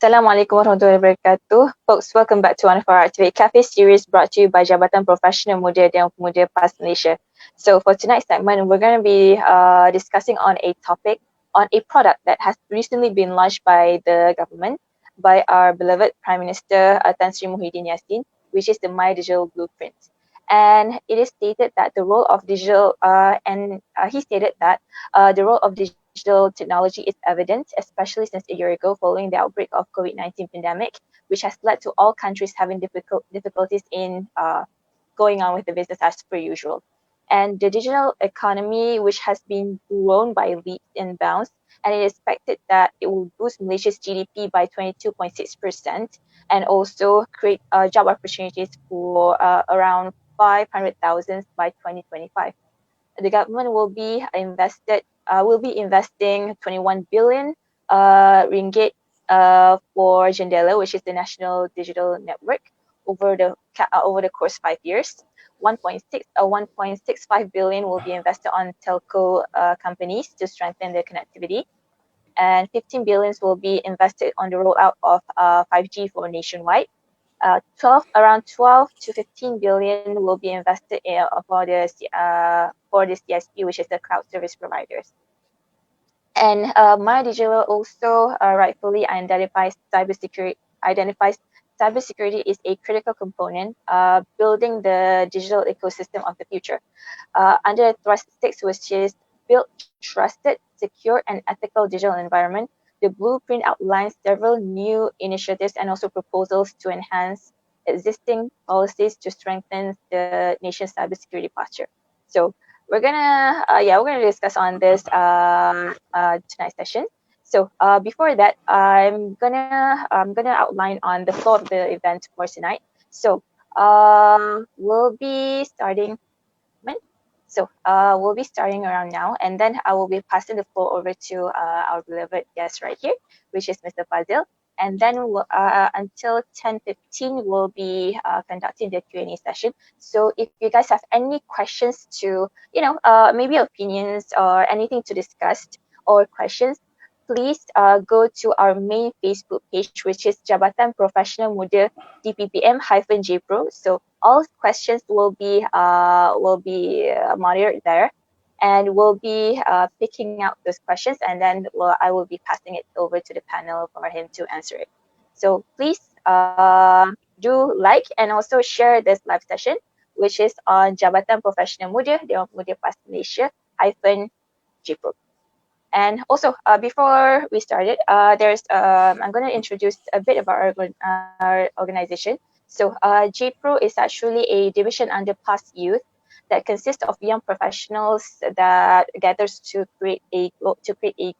Assalamualaikum warahmatullahi wabarakatuh. Folks, welcome back to one of our Activate Cafe series brought to you by Jabatan Profesional Muda dan Pemuda PAS Malaysia. So for tonight's segment, we're going to be discussing on a topic on a product that has recently been launched by the government, by our beloved Prime Minister Tan Sri Muhyiddin Yassin, which is the MyDigital Blueprint. And it is stated that the role of digital, he stated that the role of digital technology is evident, especially since a year ago following the outbreak of COVID-19 pandemic, which has led to all countries having difficulties in going on with the business as per usual. And the digital economy, which has been grown by leaps and bounds, and it is expected that it will boost Malaysia's GDP by 22.6% and also create job opportunities for around 500,000 by 2025. The government will be investing 21 billion ringgit for Jendela, which is the national digital network, over the course 5 years. 1.65 billion will be invested on telco companies to strengthen their connectivity, and 15 billions will be invested on the rollout of 5G for nationwide. 12 to 15 billion will be invested for the CSP, which is the cloud service providers. And MyDigital also rightfully identifies cybersecurity is a critical component building the digital ecosystem of the future. Under Thrust 6, which is build trusted, secure, and ethical digital environment, the blueprint outlines several new initiatives and also proposals to enhance existing policies to strengthen the nation's cybersecurity posture. So we're gonna discuss on this tonight's session. So before that, I'm gonna outline on the flow of the event for tonight. So we'll be starting. We'll be starting around now, and then I will be passing the floor over to our beloved guest right here, which is Mr. Fazil. And then until 10:15, we'll be conducting the Q&A session. So if you guys have any questions to, maybe opinions or anything to discuss or questions, please go to our main Facebook page, which is Jabatan Profesional Muda DPPM-JPro. So all questions will be monitored there, and we'll be picking out those questions, and then I will be passing it over to the panel for him to answer it. So please do like and also share this live session, which is on Jabatan Profesional Muda Dewan Pemuda PAS Malaysia -JPro. And also, before we started, I'm going to introduce a bit about our organization. So, JPro is actually a division under PAS Youth that consists of young professionals that gathers to create a goal, to create a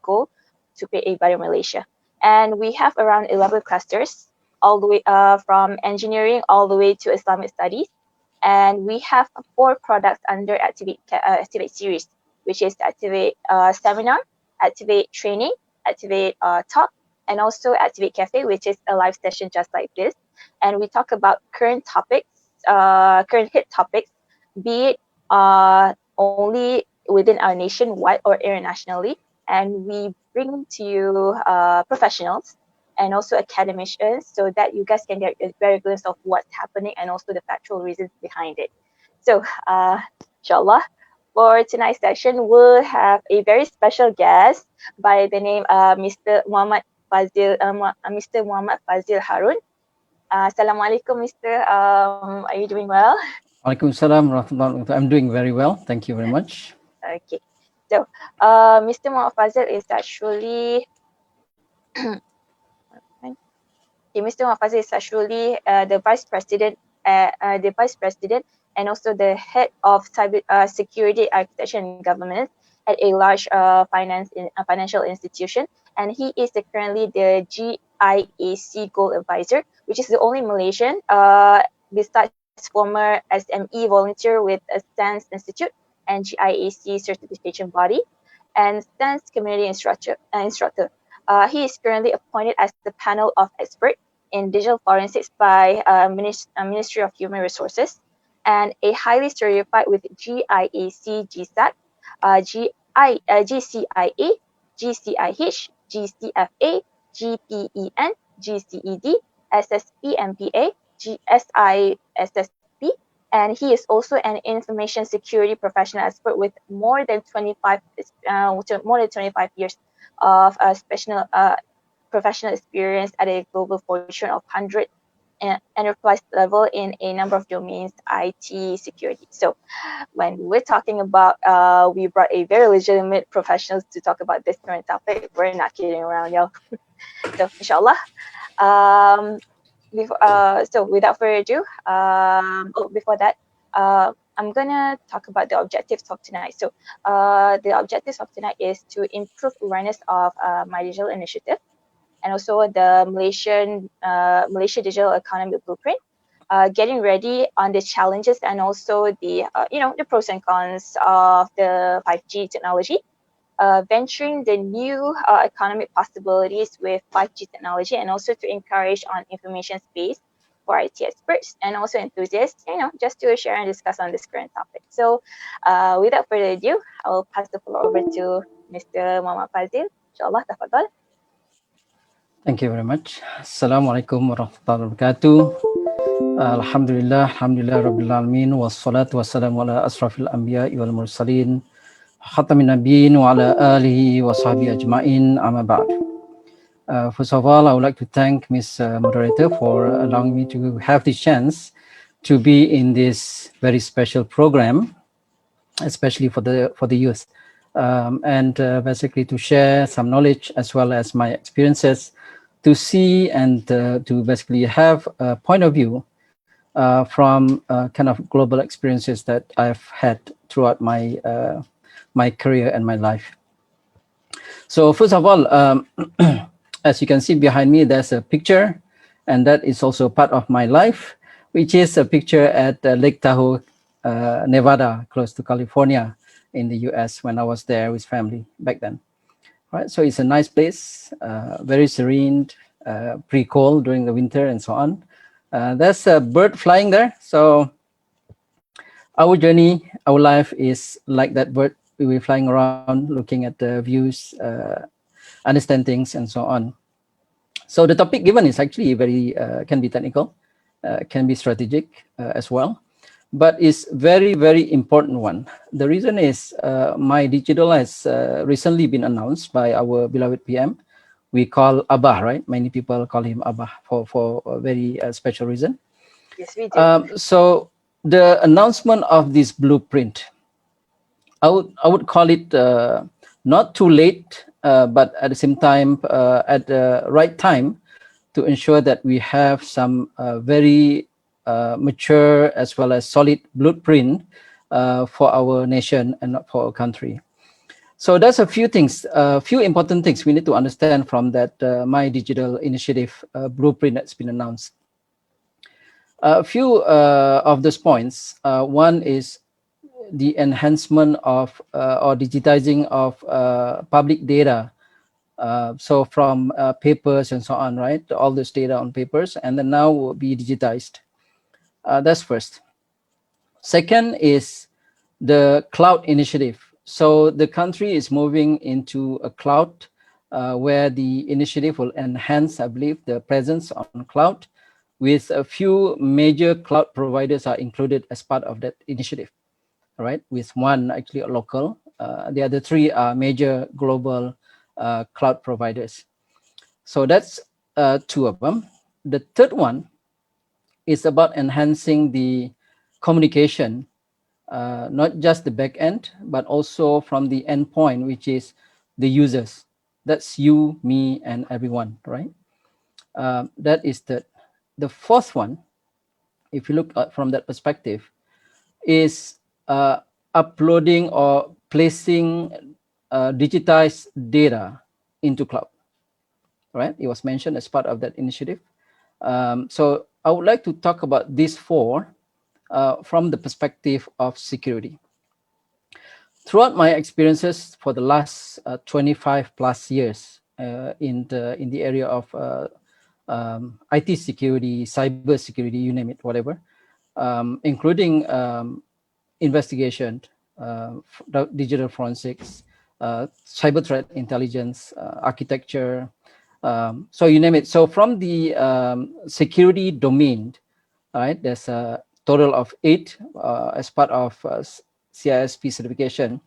better Malaysia. And we have around 11 clusters, all the way from engineering all the way to Islamic studies. And we have 4 products under Activate series, which is Activate Seminar, Activate Training, Activate Talk, and also Activate Cafe, which is a live session just like this. And we talk about current hit topics, be it only within our nationwide or internationally. And we bring to you professionals and also academicians so that you guys can get a better glimpse of what's happening and also the factual reasons behind it. So, inshallah, for tonight's session, we'll have a very special guest by the name Mr. Muhammad Fazil Harun. Assalamualaikum, Mr. Are you doing well? Waalaikumsalam warahmatullahi wabarakatuh. I'm doing very well. Thank you very much. Okay. So, Mr. Muhammad Fazil is actually Mr. Muhammad Fazil is actually the vice president and also the head of cyber security architecture and governance at a large financial institution, and he is currently the GIAC Gold Advisor, which is the only Malaysian besides former SME volunteer with a STANS Institute and GIAC certification body, and STANS community instructor. He is currently appointed as the panel of expert in digital forensics by Ministry of Human Resources, and a highly certified with GIAC GSAT, GCIA, GCIH, GCFA, GPEN, GCED, SSP MBA, GSISSP, and he is also an information security professional expert with more than 25 years of professional experience at a global Fortune of 100 enterprise level in a number of domains, IT, security. So when we're talking about, we brought a very legitimate professionals to talk about this current topic. We're not kidding around, y'all. So inshallah, um, so without further ado, before that, I'm gonna talk about the objectives of tonight. So, the objectives of tonight is to improve awareness of my digital initiative, and also the Malaysia Digital Economy Blueprint. Getting ready on the challenges and also the the pros and cons of the 5G technology, venturing the new economic possibilities with 5G technology, and also to encourage on information space for IT experts and also enthusiasts, just to share and discuss on this current topic. So, without further ado, I will pass the floor over to Mr. Muhammad Fazil. Inshallah, tafadhal. Thank you very much. Assalamualaikum warahmatullahi wabarakatuh. Alhamdulillah, Rabbil Alamin, wassalatu wassalamu ala asrafil anbiya wal mursalin, khatamin nabiyyin wa ala alihi wa sahbihi ajma'in, amma ba'd. First of all, I would like to thank Ms. Moderator for allowing me to have the chance to be in this very special program, especially for the youth, and basically to share some knowledge as well as my experiences, to see and to basically have a point of view from kind of global experiences that I've had throughout my career and my life. So first of all, as you can see behind me, there's a picture, and that is also part of my life, which is a picture at Lake Tahoe, Nevada, close to California in the US when I was there with family back then. Right, so it's a nice place, very serene, pretty cold during the winter and so on. There's a bird flying there. So our journey, our life is like that bird. We were flying around, looking at the views, understand things, and so on. So the topic given is actually very can be technical, can be strategic as well, but it's very, very important one. The reason is MyDigital has recently been announced by our beloved PM. We call Abah, right? Many people call him Abah for a very special reason. Yes, we do. So the announcement of this blueprint, I would call it not too late, but at the same time at the right time, to ensure that we have some very mature as well as solid blueprint for our nation and for our country. So that's a few things, a few important things we need to understand from that MyDigital initiative blueprint that's been announced. A few of those points. One is the enhancement of or digitizing of public data. So from papers and so on, right? All this data on papers, and then now will be digitized. That's first. Second is the cloud initiative. So the country is moving into a cloud where the initiative will enhance, I believe, the presence on cloud, with a few major cloud providers are included as part of that initiative, right? With one actually local, the other three are major global cloud providers. So that's two of them. The third one is about enhancing the communication, not just the back end, but also from the endpoint, which is the users. That's you, me, and everyone, right? That is the fourth one, if you look at from that perspective, is uploading or placing digitized data into cloud, right? It was mentioned as part of that initiative. So I would like to talk about these four from the perspective of security. Throughout my experiences for the last 25 plus years in the area of IT security, cyber security, you name it, whatever, including investigation, digital forensics, cyber threat intelligence, architecture, So you name it. So from the security domain, right, there's a total of 8 as part of CISP certification.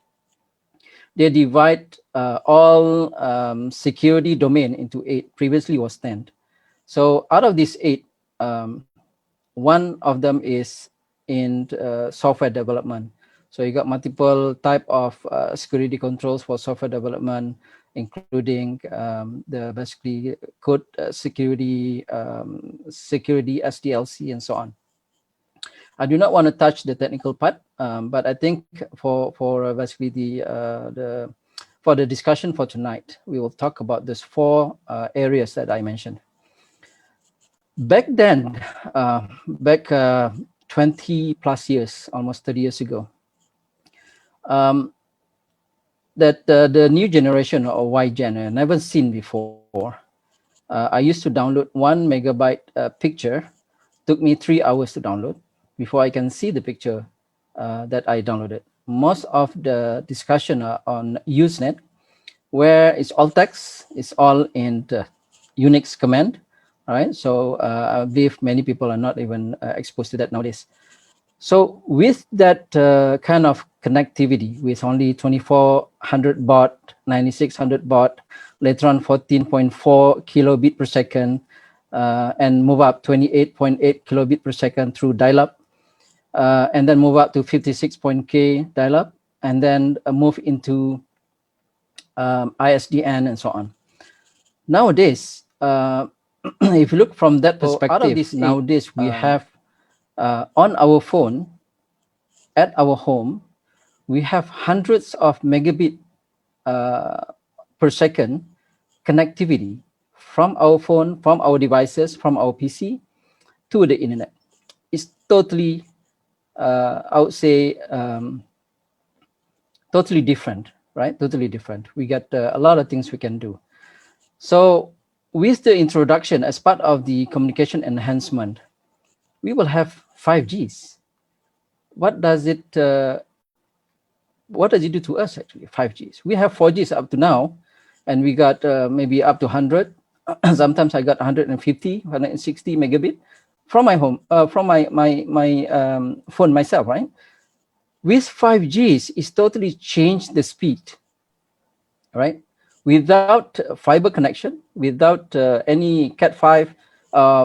They divide all security domain into 8. Previously was 10. So out of these 8, one of them is in software development. So you got multiple type of security controls for software development, including the basically code security SDLC and so on. I do not want to touch the technical part, but I think for basically the for the discussion for tonight, we will talk about these 4 areas that I mentioned. Back then, back 20 plus years, almost 30 years ago, um, that the new generation or Y gen never seen before. I used to download 1 megabyte picture, took me 3 hours to download before I can see the picture that I downloaded. Most of the discussion on Usenet, where it's all text, it's all in the Unix command. All right, so I believe many people are not even exposed to that nowadays. So with that kind of connectivity, with only 2400 baud, 9600 baud, later on 14.4 kilobit per second, and move up 28.8 kilobit per second through dial-up, and then move up to 56.k dial-up, and then move into ISDN and so on. Nowadays, if you look from that perspective, out of this nowadays we have on our phone, at our home, we have hundreds of megabit per second connectivity from our phone, from our devices, from our PC to the internet. It's totally, I would say, totally different, right? Totally different. We got a lot of things we can do. So with the introduction as part of the communication enhancement, we will have 5Gs. What does it do to us actually? 5Gs. We have 4Gs up to now, and we got maybe up to 100. Sometimes I got 150, 160 megabit from my home, from my phone myself, right? With 5Gs, it's totally changed the speed, right? Without fiber connection, without any Cat5,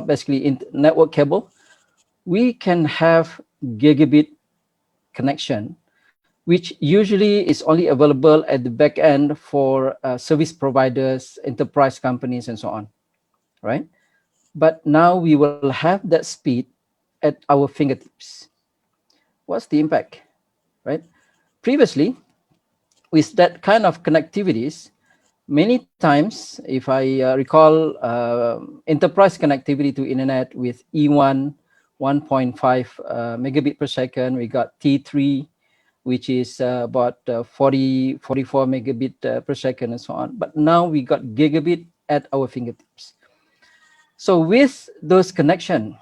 basically network cable, we can have gigabit connection, which usually is only available at the back end for service providers, enterprise companies, and so on, right? But now we will have that speed at our fingertips. What's the impact, right? Previously, with that kind of connectivities, many times, if I recall, enterprise connectivity to internet with E1, 1.5 megabit per second, we got T3, which is about 44 megabit per second and so on. But now we got gigabit at our fingertips. So with those connection,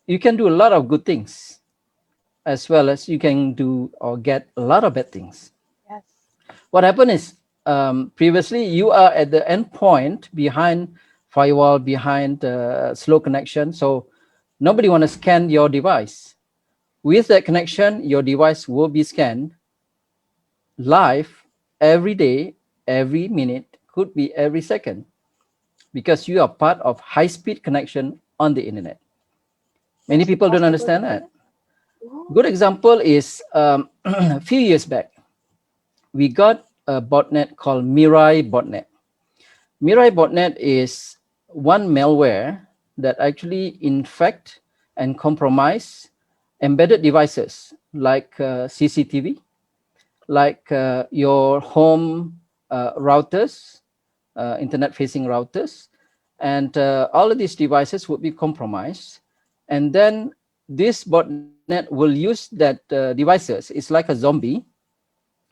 you can do a lot of good things, as well as you can do or get a lot of bad things. Yes. What happened is, previously you are at the endpoint behind firewall, behind slow connection. So nobody want to scan your device. With that connection, your device will be scanned live every day, every minute, could be every second, because you are part of high-speed connection on the internet. Many There's a people don't understand possibility. that. Oh, Good example is a few years back, we got a botnet called Mirai botnet. Mirai botnet is one malware that actually infect and compromise embedded devices like CCTV, like your home routers, internet-facing routers, and all of these devices would be compromised. And then this botnet will use that devices. It's like a zombie,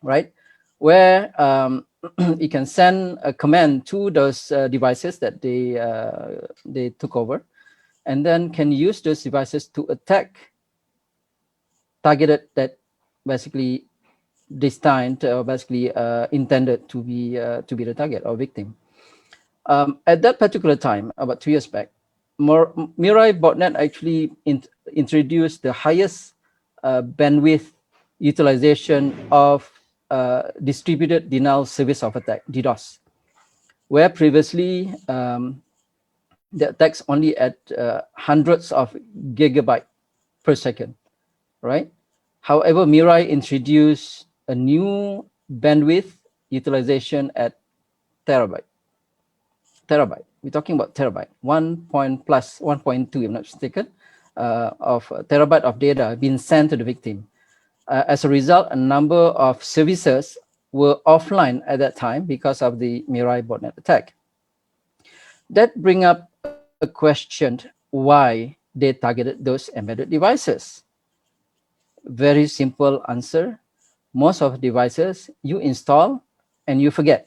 right? Where it can send a command to those devices that they took over, and then can use those devices to attack targeted that basically destined or basically intended to be the target or victim. At that particular time, about 2 years back, Mirai botnet actually introduced the highest bandwidth utilization of distributed denial service of attack, DDoS, where previously the attacks only at hundreds of gigabyte per second, right? However, Mirai introduced a new bandwidth utilization at terabyte. Terabyte. We're talking about terabyte, 1.2, if I'm not mistaken, of terabyte of data being sent to the victim. As a result, a number of services were offline at that time because of the Mirai botnet attack. That brings up a question why they targeted those embedded devices. Very simple answer. Most of devices you install and you forget,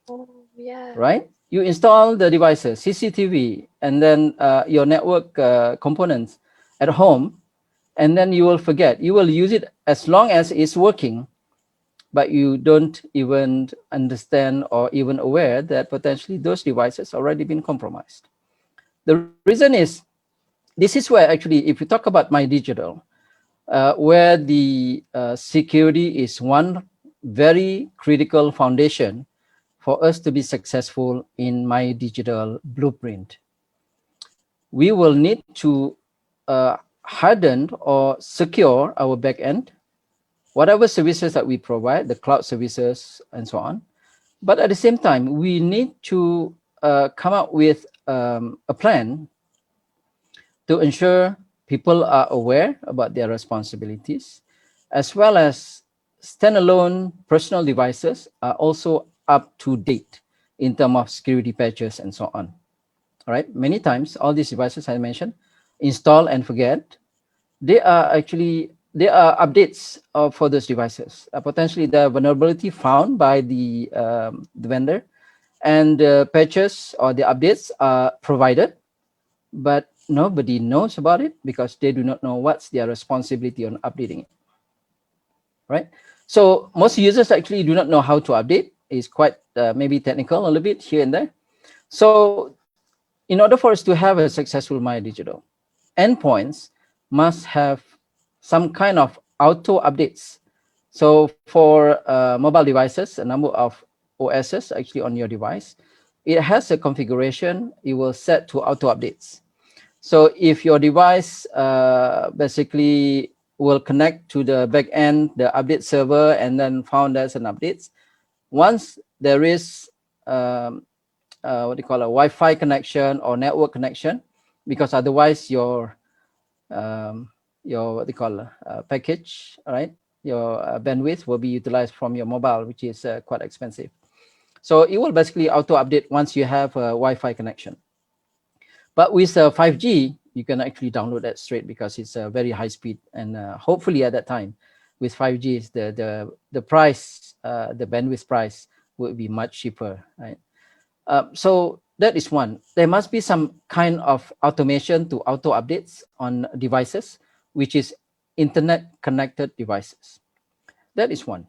Oh, yeah. right? You install the devices, CCTV, and then your network components at home, and then you will forget. You will use it as long as it's working, but you don't even understand or even aware that potentially those devices already been compromised. The reason is, this is where actually, if you talk about MyDigital, where the security is one very critical foundation for us to be successful in MyDigital blueprint. We will need to harden or secure our backend, whatever services that we provide, the cloud services and so on. But at the same time, we need to come up with a plan to ensure people are aware about their responsibilities, as well as standalone personal devices are also up to date in terms of security patches and so on. All right, many times all these devices I mentioned, install and forget, they are updates for those devices. Potentially the vulnerability found by the vendor, and the patches or the updates are provided, but nobody knows about it because they do not know what's their responsibility on updating it, right? So most users actually do not know how to update. It's quite maybe technical a little bit here and there. So in order for us to have a successful MyDigital, endpoints must have some kind of auto updates. So for mobile devices, a number of OSs actually on your device, it has a configuration it will set to auto updates. So if your device basically will connect to the backend, the update server, and then found there's an updates, once there is what do you call a Wi-Fi connection or network connection, because otherwise your what do you call package, all right, your bandwidth will be utilized from your mobile, which is quite expensive. So it will basically auto update once you have a Wi-Fi connection. But with 5G, you can actually download that straight because it's a very high speed, and hopefully at that time, with 5G, the price, the bandwidth price would be much cheaper, right? So that is one. There must be some kind of automation to auto updates on devices, which is internet connected devices. That is one.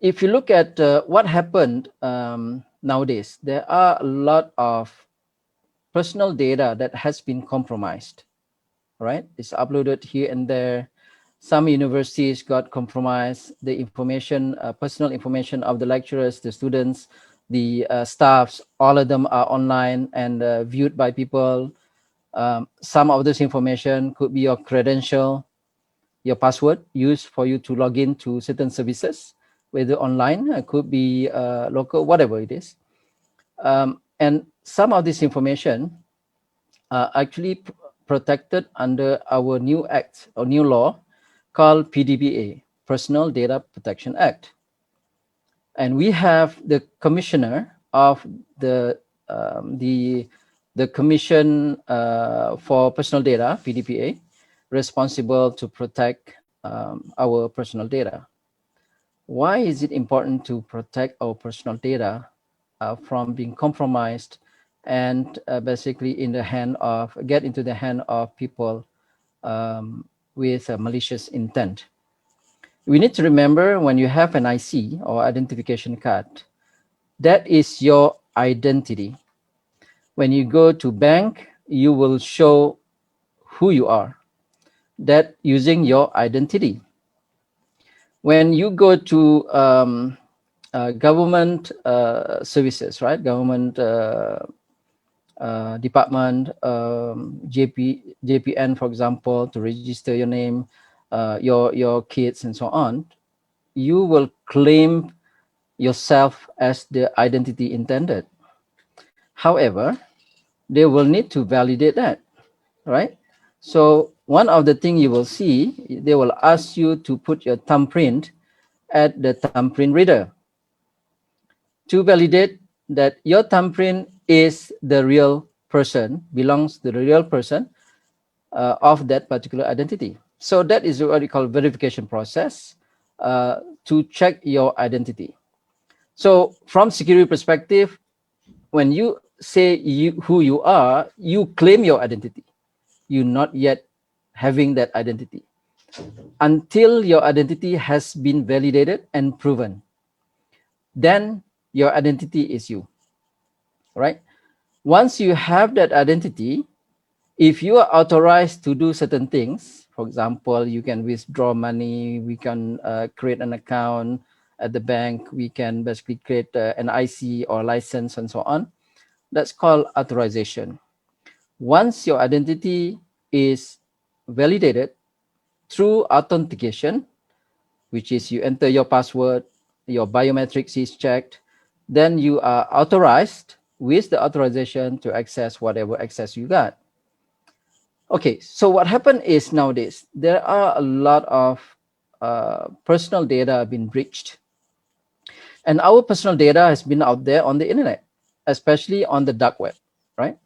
If you look at what happened nowadays, there are a lot of personal data that has been compromised, right? It's uploaded here and there. Some universities got compromised. The information, personal information of the lecturers, the students, the staffs, all of them are online and viewed by people. Some of this information could be your credential, your password used for you to log in to certain services, whether online, it could be local, whatever it is. And some of this information are actually protected under our new act or new law called PDPA, Personal Data Protection Act. And we have the commissioner of the Commission for Personal Data, PDPA, responsible to protect our personal data. Why is it important to protect our personal data from being compromised and basically get into the hand of people with a malicious intent? We need to remember when you have an IC or identification card, that is your identity. When you go to bank, you will show who you are, that using your identity. When you go to government services, right? Government department, JPN, for example, to register your name, your kids, and so on, you will claim yourself as the identity intended. However, they will need to validate that, right? So one of the things you will see, they will ask you to put your thumbprint at the thumbprint reader to validate that your thumbprint is the real person, belongs to the real person of that particular identity. So that is what we call verification process to check your identity. So from security perspective, when you say who you are, you claim your identity. You're not yet having that identity until your identity has been validated and proven. Then your identity is you, right? Once you have that identity, if you are authorized to do certain things, for example, you can withdraw money, we can create an account at the bank, we can basically create an IC or license and so on. That's called authorization. Once your identity is validated through authentication, which is you enter your password, your biometrics is checked, then you are authorized with the authorization to access whatever access you got. Okay, so what happened is nowadays there are a lot of personal data being breached, and our personal data has been out there on the internet, especially on the dark web, right?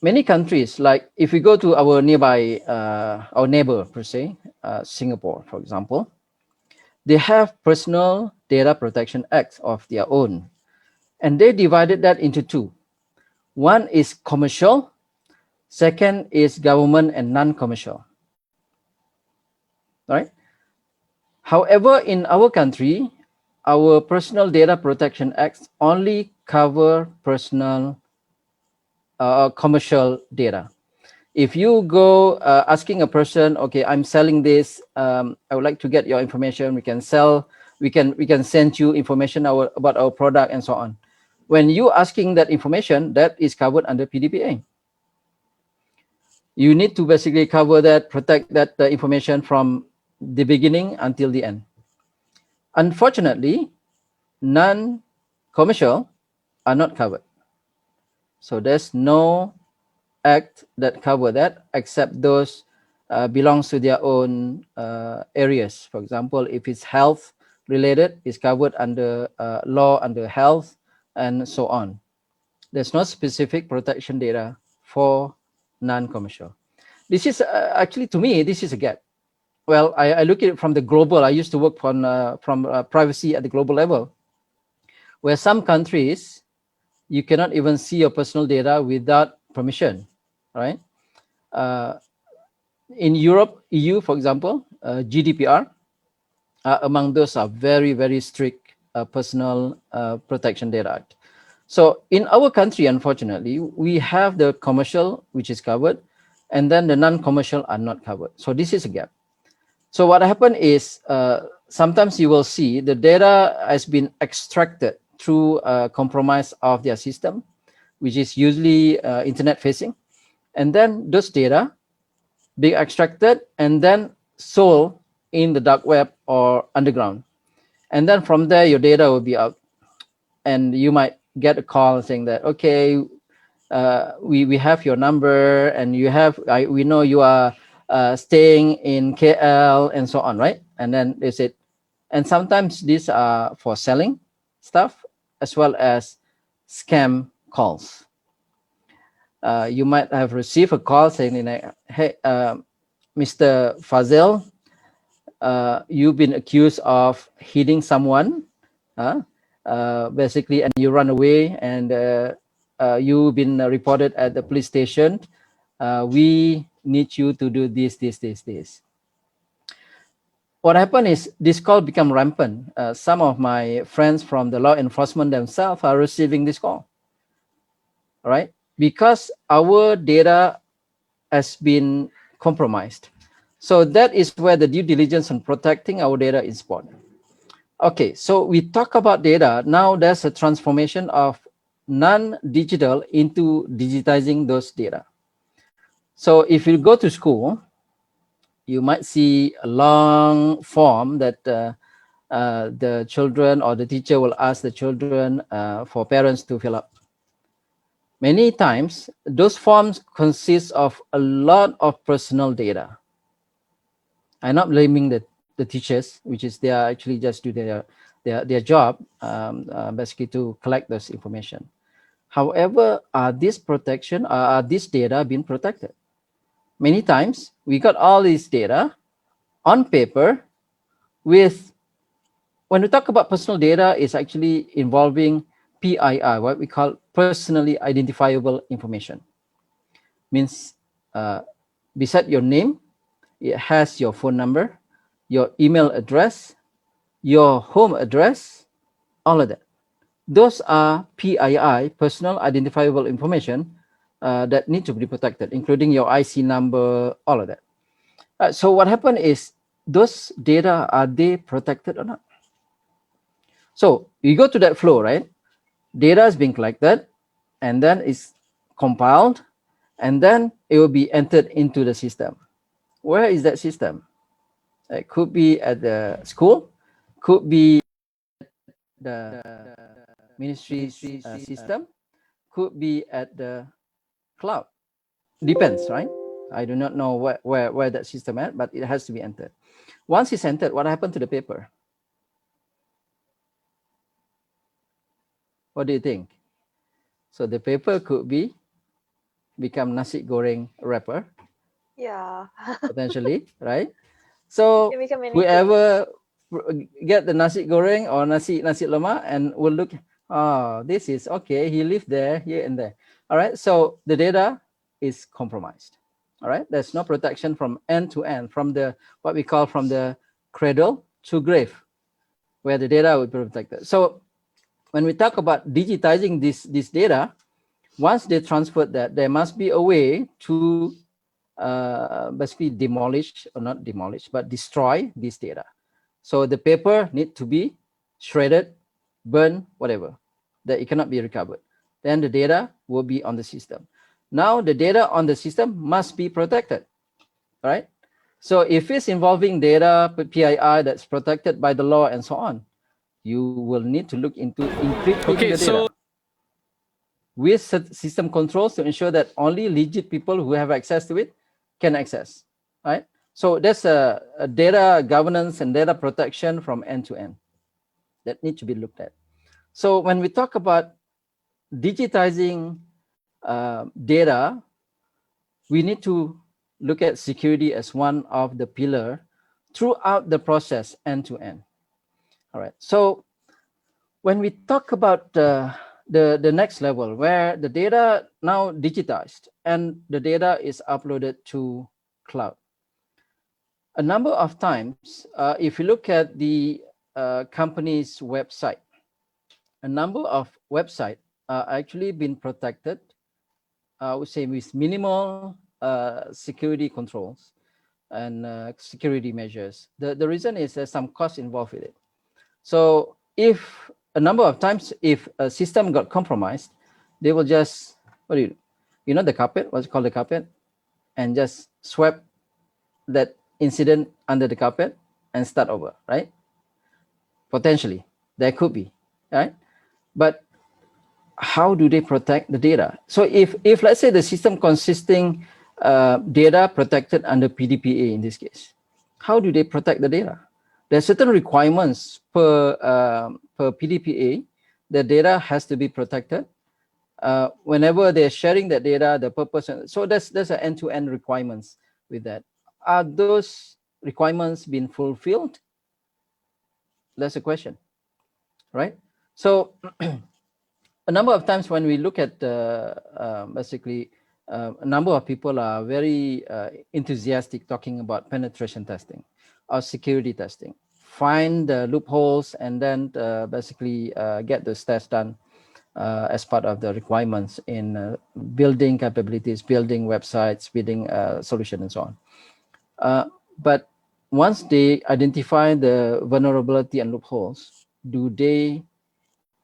Many countries, like if we go to our nearby, our neighbor per se, Singapore, for example, they have personal data protection acts of their own, and they divided that into two. One is commercial, second is government and non-commercial, right? However, in our country, our personal data protection acts only cover personal commercial data. If you go asking a person, okay, I'm selling this, I would like to get your information, we can sell, we can send you information about our product and so on. When you asking that information, that is covered under PDPA. You need to basically cover that, protect that information from the beginning until the end. Unfortunately, non-commercial are not covered. So there's no act that cover that except those belongs to their own areas. For example, if it's health related, it's covered under law under health and so on. There's no specific protection data for non-commercial. This is actually, to me, this is a gap. Well, I look at it from the global. I used to work from privacy at the global level, where some countries you cannot even see your personal data without permission, right? Uh, in Europe, EU, for example, GDPR, among those are very, very strict personal protection data act. So in our country, unfortunately, we have the commercial, which is covered, and then the non-commercial are not covered. So this is a gap. So what happened is sometimes you will see the data has been extracted through compromise of their system, which is usually internet facing. And then those data being extracted and then sold in the dark web or underground. And then from there, your data will be out. And you might get a call saying that, okay, we have your number and we know you are staying in KL and so on, right? And then they said, and sometimes these are for selling stuff as well as scam calls. You might have received a call saying, hey, Mr. Fazil, you've been accused of hitting someone, basically, and you run away and you've been reported at the police station. We need you to do this. what happened is this call become rampant. Some of my friends from the law enforcement themselves are receiving this call, right? Because our data has been compromised. So that is where the due diligence on protecting our data is important. Okay, so we talk about data. Now there's a transformation of non-digital into digitizing those data. So if you go to school, you might see a long form that the children or the teacher will ask the children for parents to fill up. Many times, those forms consist of a lot of personal data. I'm not blaming the teachers, which is they are actually just do their job, basically to collect this information. However, are this data being protected? Many times, we got all this data on paper with, when we talk about personal data, it's actually involving PII, what we call personally identifiable information. Means beside your name, it has your phone number, your email address, your home address, all of that. Those are PII, personal identifiable information, that need to be protected, including your IC number, all of that. So what happened is, those data, are they protected or not? So you go to that flow, right? Data is being collected, and then it's compiled, and then it will be entered into the system. Where is that system? It could be at the school, could be the ministry's system, could be at the cloud. Depends, right? I do not know where that system at, but it has to be entered. Once it's entered, what happened to the paper? What do you think? So the paper could become nasi goreng wrapper, Yeah. potentially, right? It So can become anything. whoever get the nasi goreng or nasi lemak and will look, oh, this is okay. He lived there, here and there. All right. So the data is compromised. All right. There's no protection from end to end, from the what we call from the cradle to grave, where the data will be protected. So when we talk about digitizing this data, once they transfer that, there must be a way to basically demolish, or not demolish, but destroy this data. So the paper need to be shredded, burned, whatever, that it cannot be recovered. Then the data will be on the system. Now the data on the system must be protected, right? So if it's involving data, PII that's protected by the law and so on, you will need to look into encrypting the data with system controls to ensure that only legit people who have access to it can access, right? So there's a data governance and data protection from end to end that need to be looked at. So when we talk about digitizing data, we need to look at security as one of the pillar throughout the process end to end. All right. So when we talk about the next level, where the data now digitized and the data is uploaded to cloud, a number of times, if you look at the company's website, a number of websites are actually been protected, I would say, with minimal security controls and security measures. The reason is there's some cost involved with it. So if a number of times, if a system got compromised, they will just, what do you know the carpet, what's called the carpet, and just sweep that incident under the carpet and start over, right? Potentially, there could be, right? But how do they protect the data? So if let's say the system consisting data protected under PDPA in this case, how do they protect the data? There are certain requirements per PDPA. The data has to be protected. Whenever they're sharing that data, the purpose. So there's an end-to-end requirements with that. Are those requirements being fulfilled? That's a question, right? So a number of times when we look at basically a number of people are very enthusiastic talking about penetration testing. of security testing, find the loopholes, and then basically get those tests done as part of the requirements in building capabilities, building websites, building solution, and so on. But once they identify the vulnerability and loopholes, do they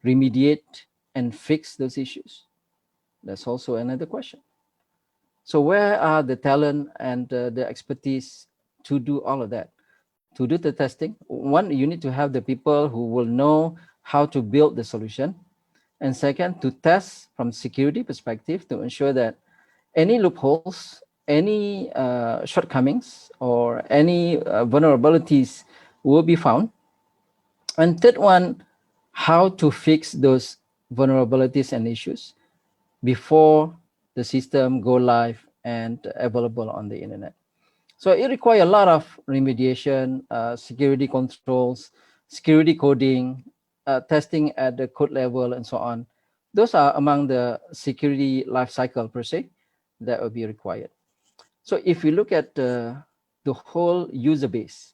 remediate and fix those issues? That's also another question. So where are the talent and the expertise to do all of that? To do the testing, one, you need to have the people who will know how to build the solution. And second, to test from security perspective to ensure that any loopholes, any shortcomings, or any vulnerabilities will be found. And third one, how to fix those vulnerabilities and issues before the system go live and available on the internet. So it requires a lot of remediation, security controls, security coding, testing at the code level, and so on. Those are among the security lifecycle per se that will be required. So if we look at the whole user base,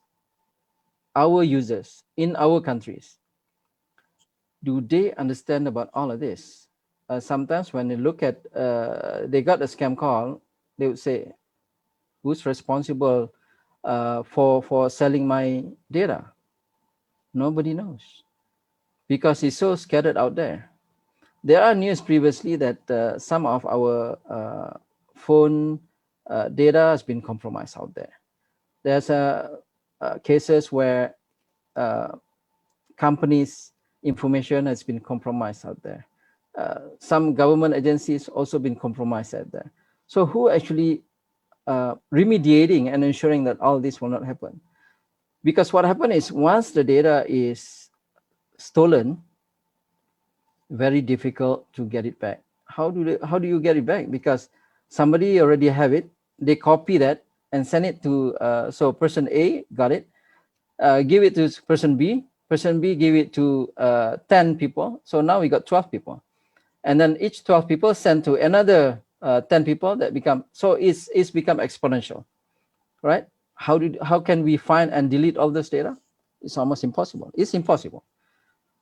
our users in our countries, do they understand about all of this? Sometimes when they look at, they got a scam call, they would say, who's responsible for selling my data? Nobody knows because it's so scattered out there. There are news previously that some of our phone data has been compromised out there. There's cases where uh, companies' information has been compromised out there. Some government agencies also been compromised out there. So who actually remediating and ensuring that all this will not happen? Because what happened is once the data is stolen, very difficult to get it back. How do you get it back? Because somebody already have it, they copy that and send it to so person A got it, give it to person B give it to 10 people, so now we got 12 people, and then each 12 people send to another 10 people, that become, so it's become exponential, right? How can we find and delete all this data? It's almost impossible. It's impossible.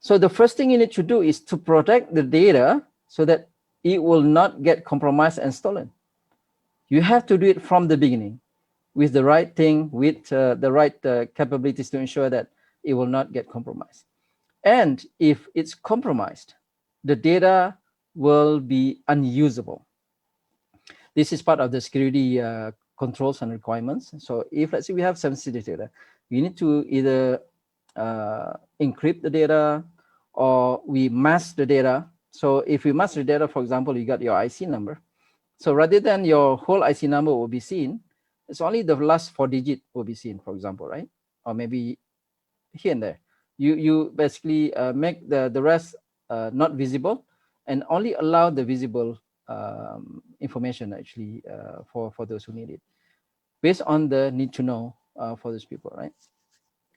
So the first thing you need to do is to protect the data so that it will not get compromised and stolen. You have to do it from the beginning with the right thing, with the right capabilities to ensure that it will not get compromised. And if it's compromised, the data will be unusable. This is part of the security controls and requirements. So if, let's say, we have sensitive data, we need to either encrypt the data or we mask the data. So if we mask the data, for example, you got your IC number. So rather than your whole IC number will be seen, it's only the last 4 digits will be seen, for example, right? Or maybe here and there. You basically make the rest not visible and only allow the visible information actually for those who need it, based on the need to know for those people, right?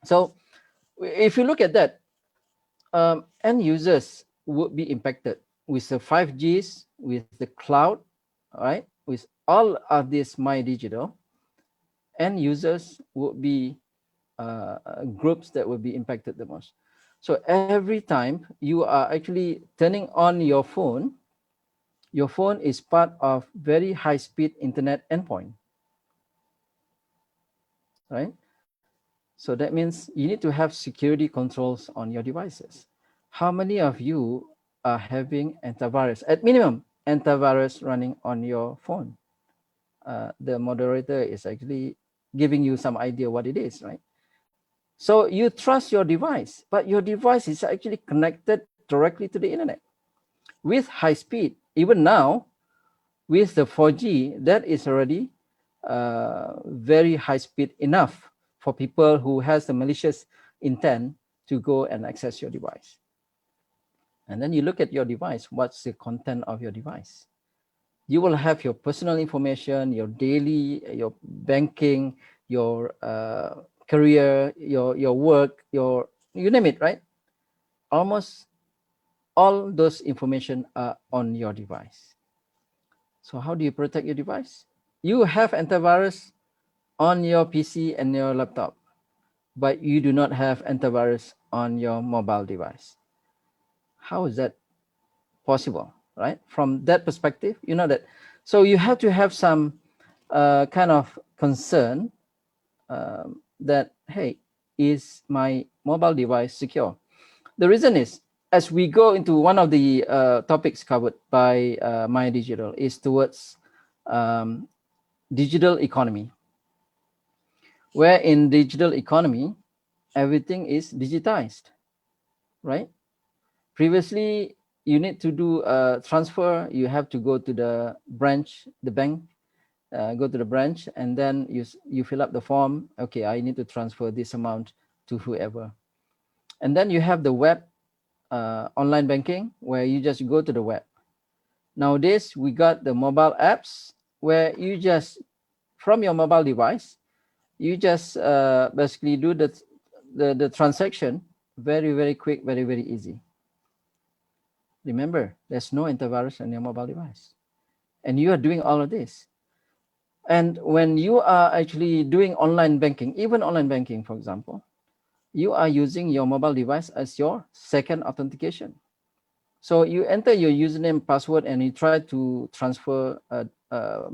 So if you look at that, end users would be impacted with the 5Gs, with the cloud, right? With all of this MyDigital, end users would be groups that will be impacted the most. So every time you are actually turning on your phone is part of very high-speed internet endpoint, right? So that means you need to have security controls on your devices. How many of you are having antivirus, at minimum, antivirus running on your phone? The moderator is actually giving you some idea what it is, right? So you trust your device, but your device is actually connected directly to the internet with high speed. Even now, with the 4G, that is already very high speed enough for people who has the malicious intent to go and access your device. And then you look at your device, what's the content of your device? You will have your personal information, your daily, your banking, your career, your work, your, you name it, right? Almost all those information are on your device. So how do you protect your device? You have antivirus on your PC and your laptop. but you do not have antivirus on your mobile device. How is that possible, right? From that perspective, you know that. So you have to have some kind of concern that, hey, is my mobile device secure? The reason is, as we go into one of the topics covered by MyDigital, is towards um, digital economy, where in digital economy, everything is digitized, right? Previously, you need to do a transfer, you have to go to the branch, the bank, go to the branch, and then you fill up the form. Okay, I need to transfer this amount to whoever. And then you have the web online banking, where you just go to the web. Nowadays, we got the mobile apps, where you just, from your mobile device, you just basically do the transaction very, very quick, very, very easy. Remember, there's no antivirus on your mobile device. And you are doing all of this. And when you are actually doing online banking, even online banking, for example, you are using your mobile device as your second authentication. So you enter your username, password, and you try to transfer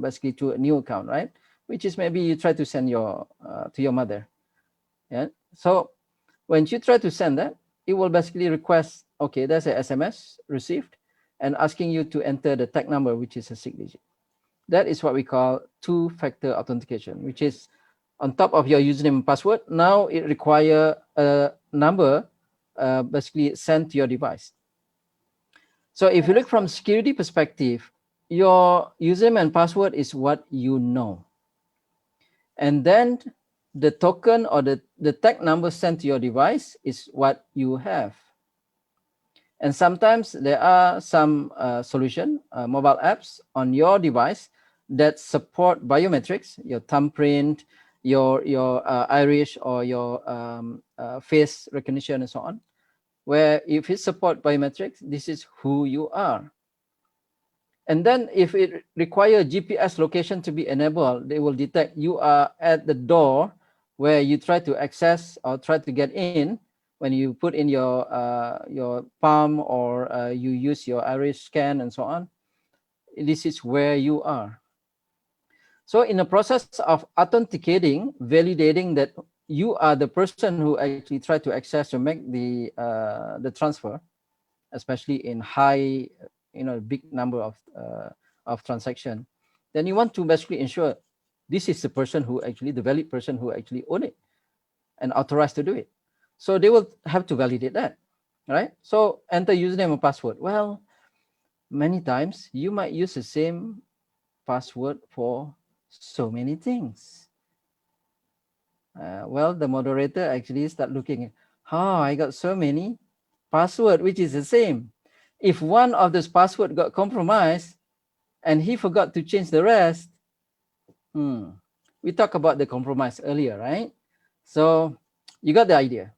basically to a new account, right? Which is maybe you try to send your to your mother. Yeah. So when you try to send that, it will basically request, okay, there's a SMS received and asking you to enter the tag number, which is a 6 digit. That is what we call two-factor authentication, which is on top of your username and password. Now it require a number basically sent to your device. So if you look from security perspective, your username and password is what you know. And then the token or the tag number sent to your device is what you have. And sometimes there are some solution, mobile apps on your device that support biometrics, your thumbprint, your iris or your face recognition and so on. Where if it support biometrics, this is who you are. And then if it require GPS location to be enabled, they will detect you are at the door where you try to access or try to get in. When you put in your palm or you use your iris scan and so on, this is where you are. So in the process of authenticating, validating that you are the person who actually tried to access or make the transfer, especially in high, big number of transaction, then you want to basically ensure this is the person who actually, the valid person who actually own it and authorized to do it. So they will have to validate that, right? So enter username and password. Well, many times you might use the same password for so many things. Well, the moderator actually start looking at, oh, I got so many password which is the same. If one of those password got compromised and he forgot to change the rest, we talked about the compromise earlier, right? So you got the idea,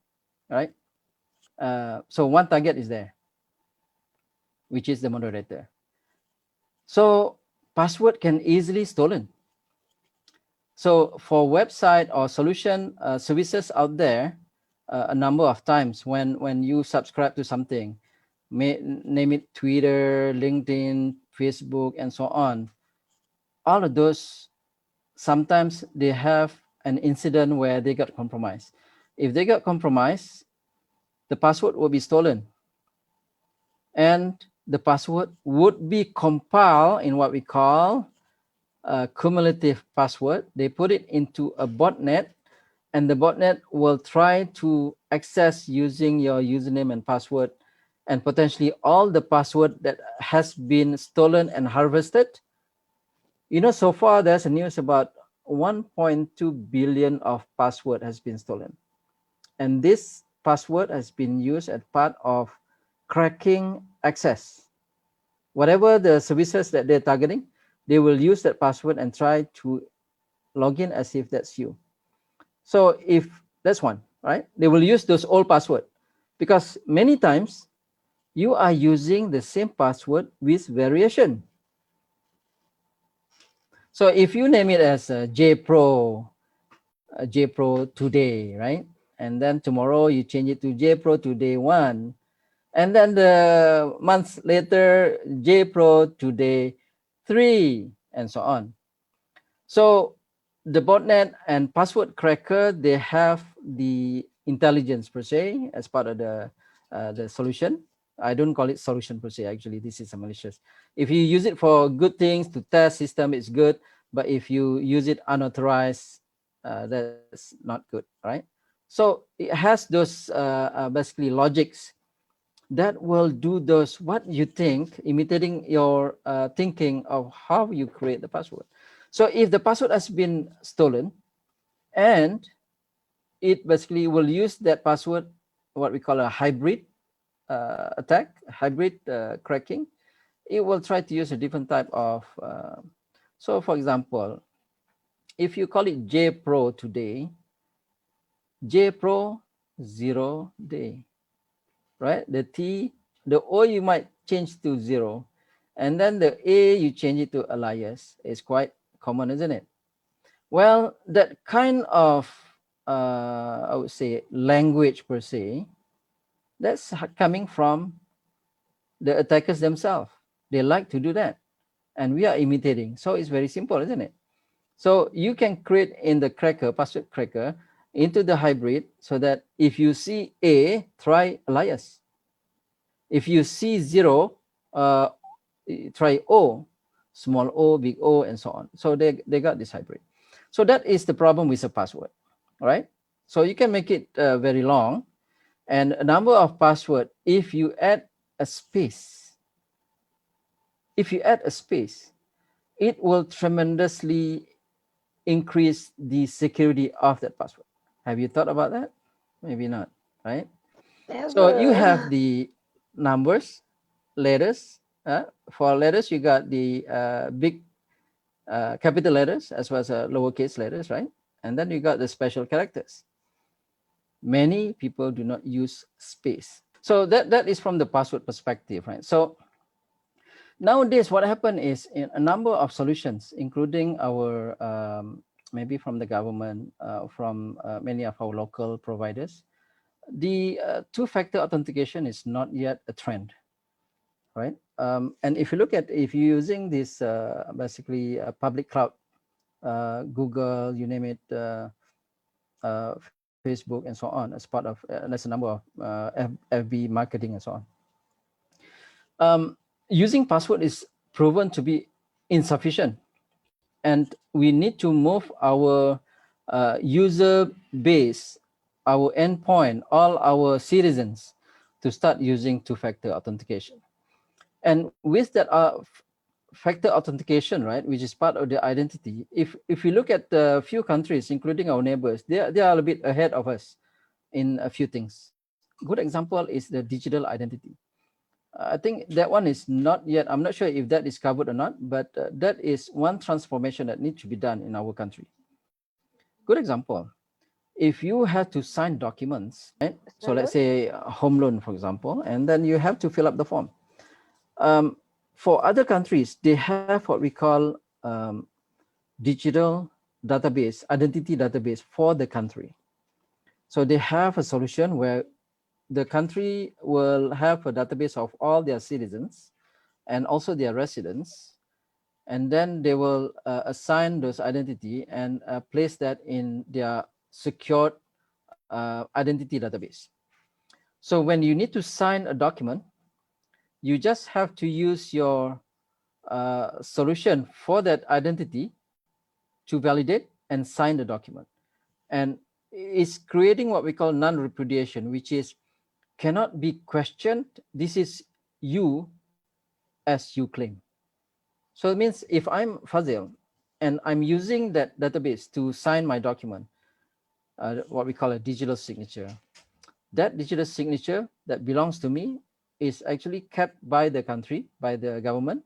right? So one target is there, which is the moderator. So password can easily stolen. So for website or solution services out there, a number of times when you subscribe to something, name it Twitter, LinkedIn, Facebook, and so on, all of those, sometimes they have an incident where they got compromised. If they got compromised, the password will be stolen. And the password would be compiled in what we call a cumulative password. They put it into a botnet, and the botnet will try to access using your username and password, and potentially all the password that has been stolen and harvested. So far there's a news about 1.2 billion of password has been stolen. And this password has been used as part of cracking access. Whatever the services that they're targeting, they will use that password and try to log in as if that's you. So if that's one, right? They will use those old password, because many times you are using the same password with variation. So if you name it as JPro today, right? and then tomorrow you change it to JPro to day one, and then the months later JPro to day three, and so on. So the botnet and password cracker, they have the intelligence per se as part of the solution. I don't call it solution per se. Actually, this is a malicious. If you use it for good things to test system, it's good. But if you use it unauthorized, that's not good, right? So it has those basically logics that will do those what you think, imitating your thinking of how you create the password. So if the password has been stolen, and it basically will use that password, what we call a hybrid attack, hybrid cracking, it will try to use a different type of. So, for example, if you call it JPro today, JPro 0 day, right? The T, the O you might change to 0, and then the A you change it to alias. It's quite common, isn't it? Well, that kind of, I would say, language per se, that's coming from the attackers themselves. They like to do that, and we are imitating. So it's very simple, isn't it? So you can create in the cracker, password cracker, into the hybrid, so that if you see A, try alias. If you see 0, uh, try O, small o, big O, and so on. So they got this hybrid. So that is the problem with a password, right? So you can make it very long, and a number of password. If you add a space, it will tremendously increase the security of that password. Have you thought about that? Maybe not, right? So you have Never. the numbers, letters. For letters, you got the big capital letters as well as lowercase letters, right? And then you got the special characters. Many people do not use space. So that is from the password perspective, right? So nowadays, what happened is in a number of solutions, including our maybe from the government, from many of our local providers, the two-factor authentication is not yet a trend, right? And if you look at, if you're using this basically public cloud, Google, you name it, Facebook, and so on, as part of, that's a number of FB marketing and so on. Using password is proven to be insufficient, and we need to move our user base, our endpoint, all our citizens to start using two-factor authentication. And with that factor authentication, right, which is part of the identity, if you look at a few countries, including our neighbors, they are a bit ahead of us in a few things. Good example is the digital identity. I think that one is not yet, I'm not sure if that is covered or not, but that is one transformation that needs to be done in our country. Good example, if you have to sign documents, right? So let's Absolutely. say a home loan, for example, and then you have to fill up the form. Um, for other countries, they have what we call digital database, identity database for the country. So they have a solution where the country will have a database of all their citizens and also their residents, and then they will assign those identity and place that in their secured identity database. So when you need to sign a document, you just have to use your solution for that identity to validate and sign the document. And it's creating what we call non-repudiation, which is cannot be questioned. This is you as you claim. So it means if I'm Fazil and I'm using that database to sign my document, what we call a digital signature, that digital signature that belongs to me is actually kept by the country, by the government,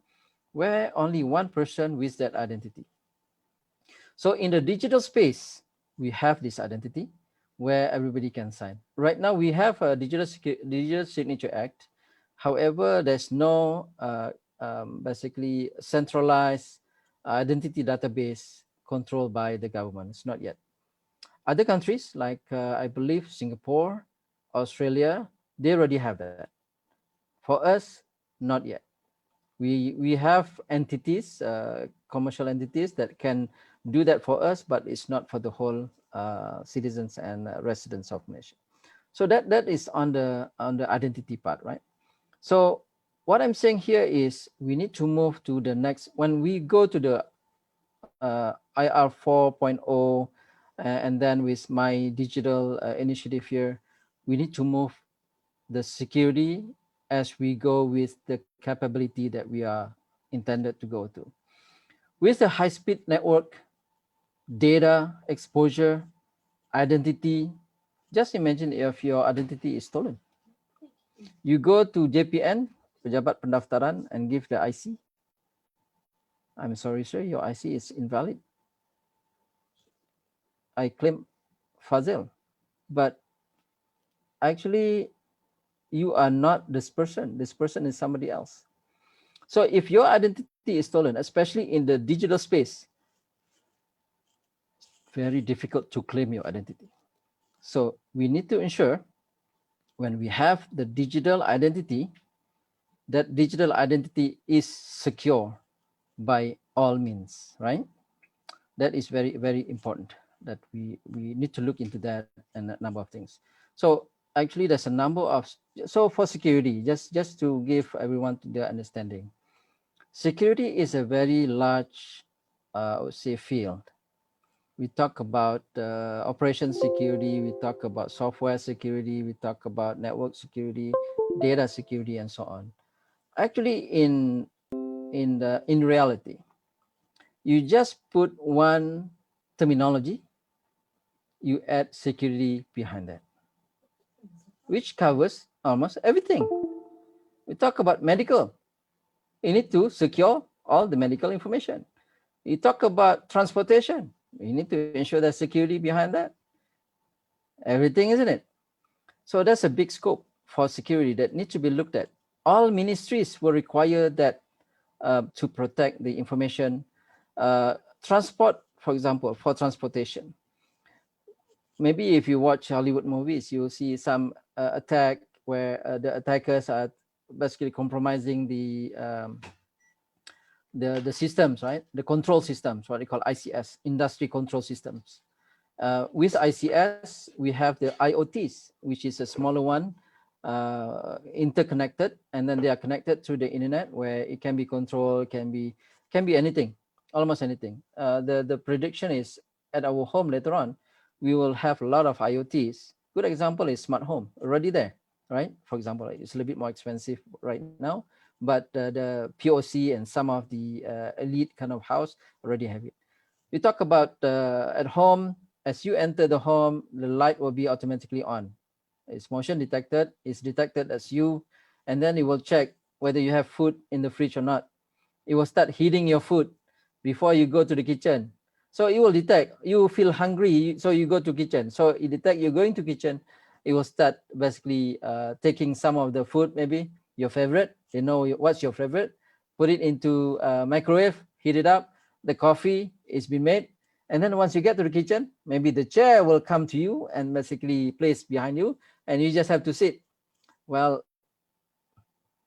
where only one person with that identity. So in the digital space, we have this identity where everybody can sign. Right now, we have a digital signature act. However, there's no basically centralized identity database controlled by the government. It's not yet. Other countries like I believe Singapore, Australia, they already have that. For us, not yet. We have entities, commercial entities that can do that for us, but it's not for the whole citizens and residents of Malaysia. So that is on the identity part, right? So what I'm saying here is we need to move to the next. When we go to the IR 4.0, and then with my digital initiative here, we need to move the security as we go with the capability that we are intended to go to. With the high speed network, data exposure, identity, just imagine if your identity is stolen. You go to JPN, Pejabat Pendaftaran, and give the IC. I'm sorry, sir, your IC is invalid. I claim Fazil, but actually you are not this person. This person is somebody else. So if your identity is stolen, especially in the digital space, very difficult to claim your identity. So we need to ensure when we have the digital identity, that digital identity is secure by all means, right? That is very, very important that we need to look into that and a number of things. So actually there's a number of, so for security, just to give everyone the understanding, security is a very large I would say field. We talk about operation security, we talk about software security, we talk about network security, data security, and so on. Actually, in reality, you just put one terminology, you add security behind that, which covers almost everything. We talk about medical, you need to secure all the medical information. You talk about transportation, you need to ensure there's security behind that. Everything, isn't it? So that's a big scope for security that needs to be looked at. All ministries will require that to protect the information. Transport, for example, for transportation. Maybe if you watch Hollywood movies, you'll see some attack where the attackers are basically compromising the systems, right? The control systems, what they call ICS, industry control systems. With ICS, we have the IoTs, which is a smaller one, interconnected, and then they are connected through the internet, where it can be controlled, can be anything, almost anything. The prediction is at our home later on, we will have a lot of IoTs. Good example is smart home, already there, right? For example, it's a little bit more expensive right now, but the POC and some of the elite kind of house already have it. We talk about at home, as you enter the home, the light will be automatically on. It's motion detected, it's detected as you, and then it will check whether you have food in the fridge or not. It will start heating your food before you go to the kitchen. So it will detect you feel hungry, so you go to kitchen. So it detect you're going to kitchen. It will start basically taking some of the food, maybe your favorite. They know what's your favorite. Put it into microwave, heat it up. The coffee is been made, and then once you get to the kitchen, maybe the chair will come to you and basically place behind you, and you just have to sit. Well,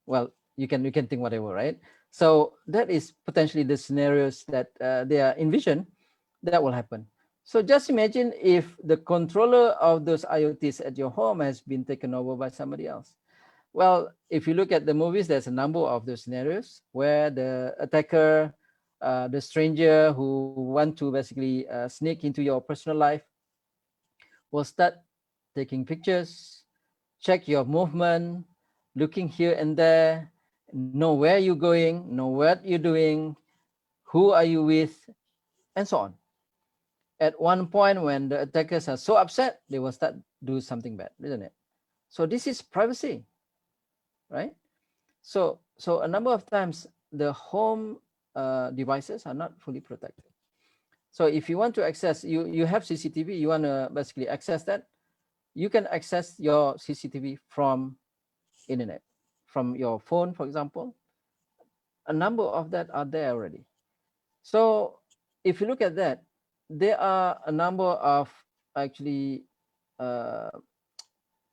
well, you can think whatever, right? So that is potentially the scenarios that they are envisioned that will happen. So just imagine if the controller of those IoTs at your home has been taken over by somebody else. Well, if you look at the movies, there's a number of those scenarios where the attacker, the stranger who want to basically sneak into your personal life, will start taking pictures, check your movement, looking here and there, know where you're going, know what you're doing, who are you with, and so on. At one point, when the attackers are so upset, they will start do something bad, isn't it? So this is privacy, right? So a number of times the home devices are not fully protected. So if you want to access, you have CCTV, you want to basically access that, you can access your CCTV from internet, from your phone, for example. A number of that are there already. So if you look at that, there are a number of actually uh,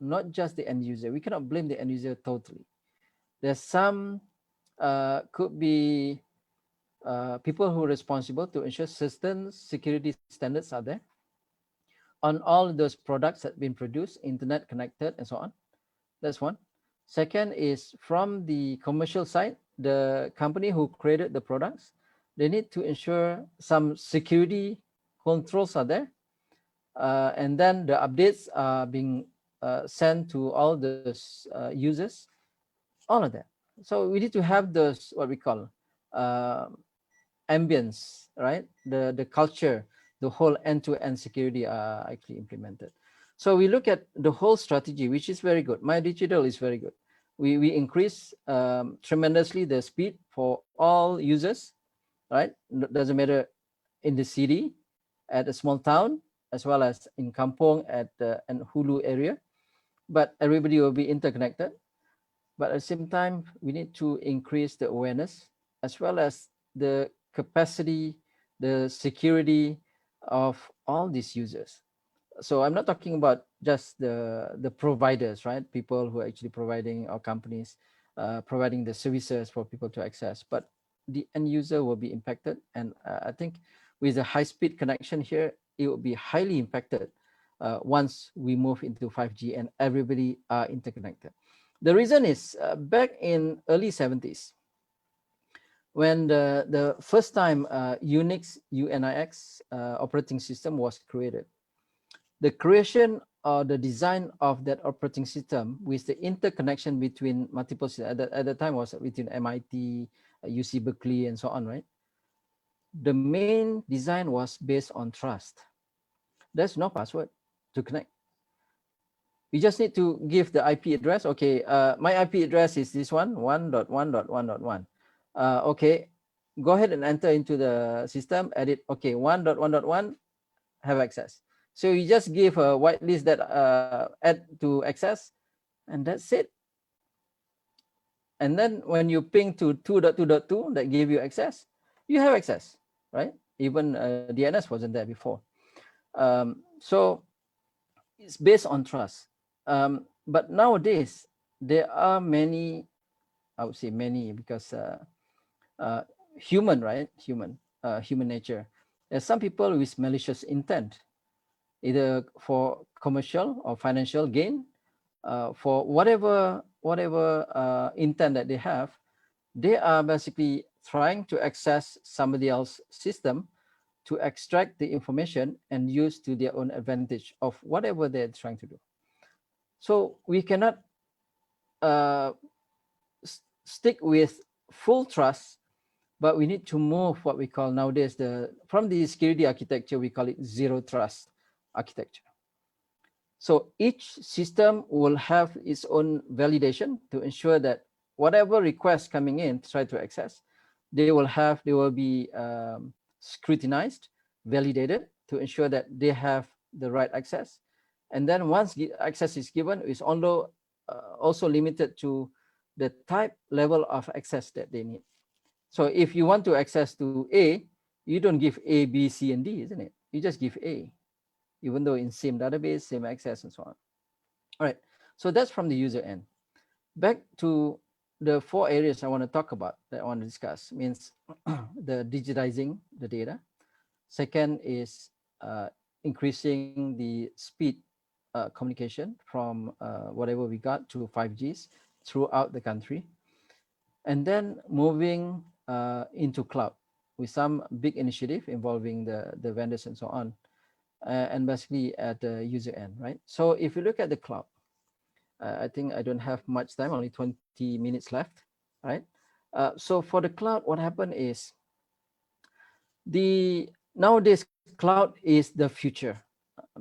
not just the end user. We cannot blame the end user totally. There's some could be people who are responsible to ensure certain security standards are there on all those products that have been produced, internet connected, and so on. That's one. Second is from the commercial side, the company who created the products, they need to ensure some security controls are there, and then the updates are being sent to all those users, all of that. So we need to have those what we call uh, ambience, right? The culture, the whole end-to-end security are actually implemented. So we look at the whole strategy, which is very good. MyDigital is very good. We increase tremendously the speed for all users, right? Doesn't matter in the city, at a small town, as well as in Kampong at the and Hulu area. But everybody will be interconnected. But at the same time, we need to increase the awareness as well as the capacity, the security of all these users. So I'm not talking about just the providers, right? People who are actually providing, or companies providing the services for people to access, but the end user will be impacted. And I think with the high speed connection here, it will be highly impacted once we move into 5G and everybody are interconnected. The reason is back in early 70s, when the first time Unix UNIX operating system was created, the creation or the design of that operating system with the interconnection between multiple at the time was between MIT, UC Berkeley, and so on, right? The main design was based on trust. There's no password to connect. You just need to give the IP address. Okay, my IP address is this one, 1.1.1.1. Okay, go ahead and enter into the system, edit. Okay, 1.1.1, have access. So you just give a whitelist that add to access, and that's it. And then when you ping to 2.2.2 that give you access, you have access, right? Even DNS wasn't there before. So it's based on trust. But nowadays, there are many, I would say many, because uh, human, right? Human nature. There's some people with malicious intent, either for commercial or financial gain, for whatever intent that they have. They are basically trying to access somebody else's system to extract the information and use to their own advantage of whatever they're trying to do. So we cannot uh, stick with full trust, but we need to move what we call nowadays from the security architecture, we call it zero trust architecture. So each system will have its own validation to ensure that whatever requests coming in to try to access, they will be scrutinized, validated to ensure that they have the right access. And then once access is given, it's also limited to the type level of access that they need. So if you want to access to A, you don't give A, B, C, and D, isn't it? You just give A, even though in same database, same access, and so on. All right, so that's from the user end. Back to the four areas I want to talk about, that I want to discuss, means the digitizing the data. Second is increasing the speed communication from whatever we got to 5Gs throughout the country. And then moving into cloud with some big initiative involving the vendors and so on, and basically at the user end, right? So if you look at the cloud, I think I don't have much time, only 20 minutes left, right? So for the cloud, what happened is the nowadays cloud is the future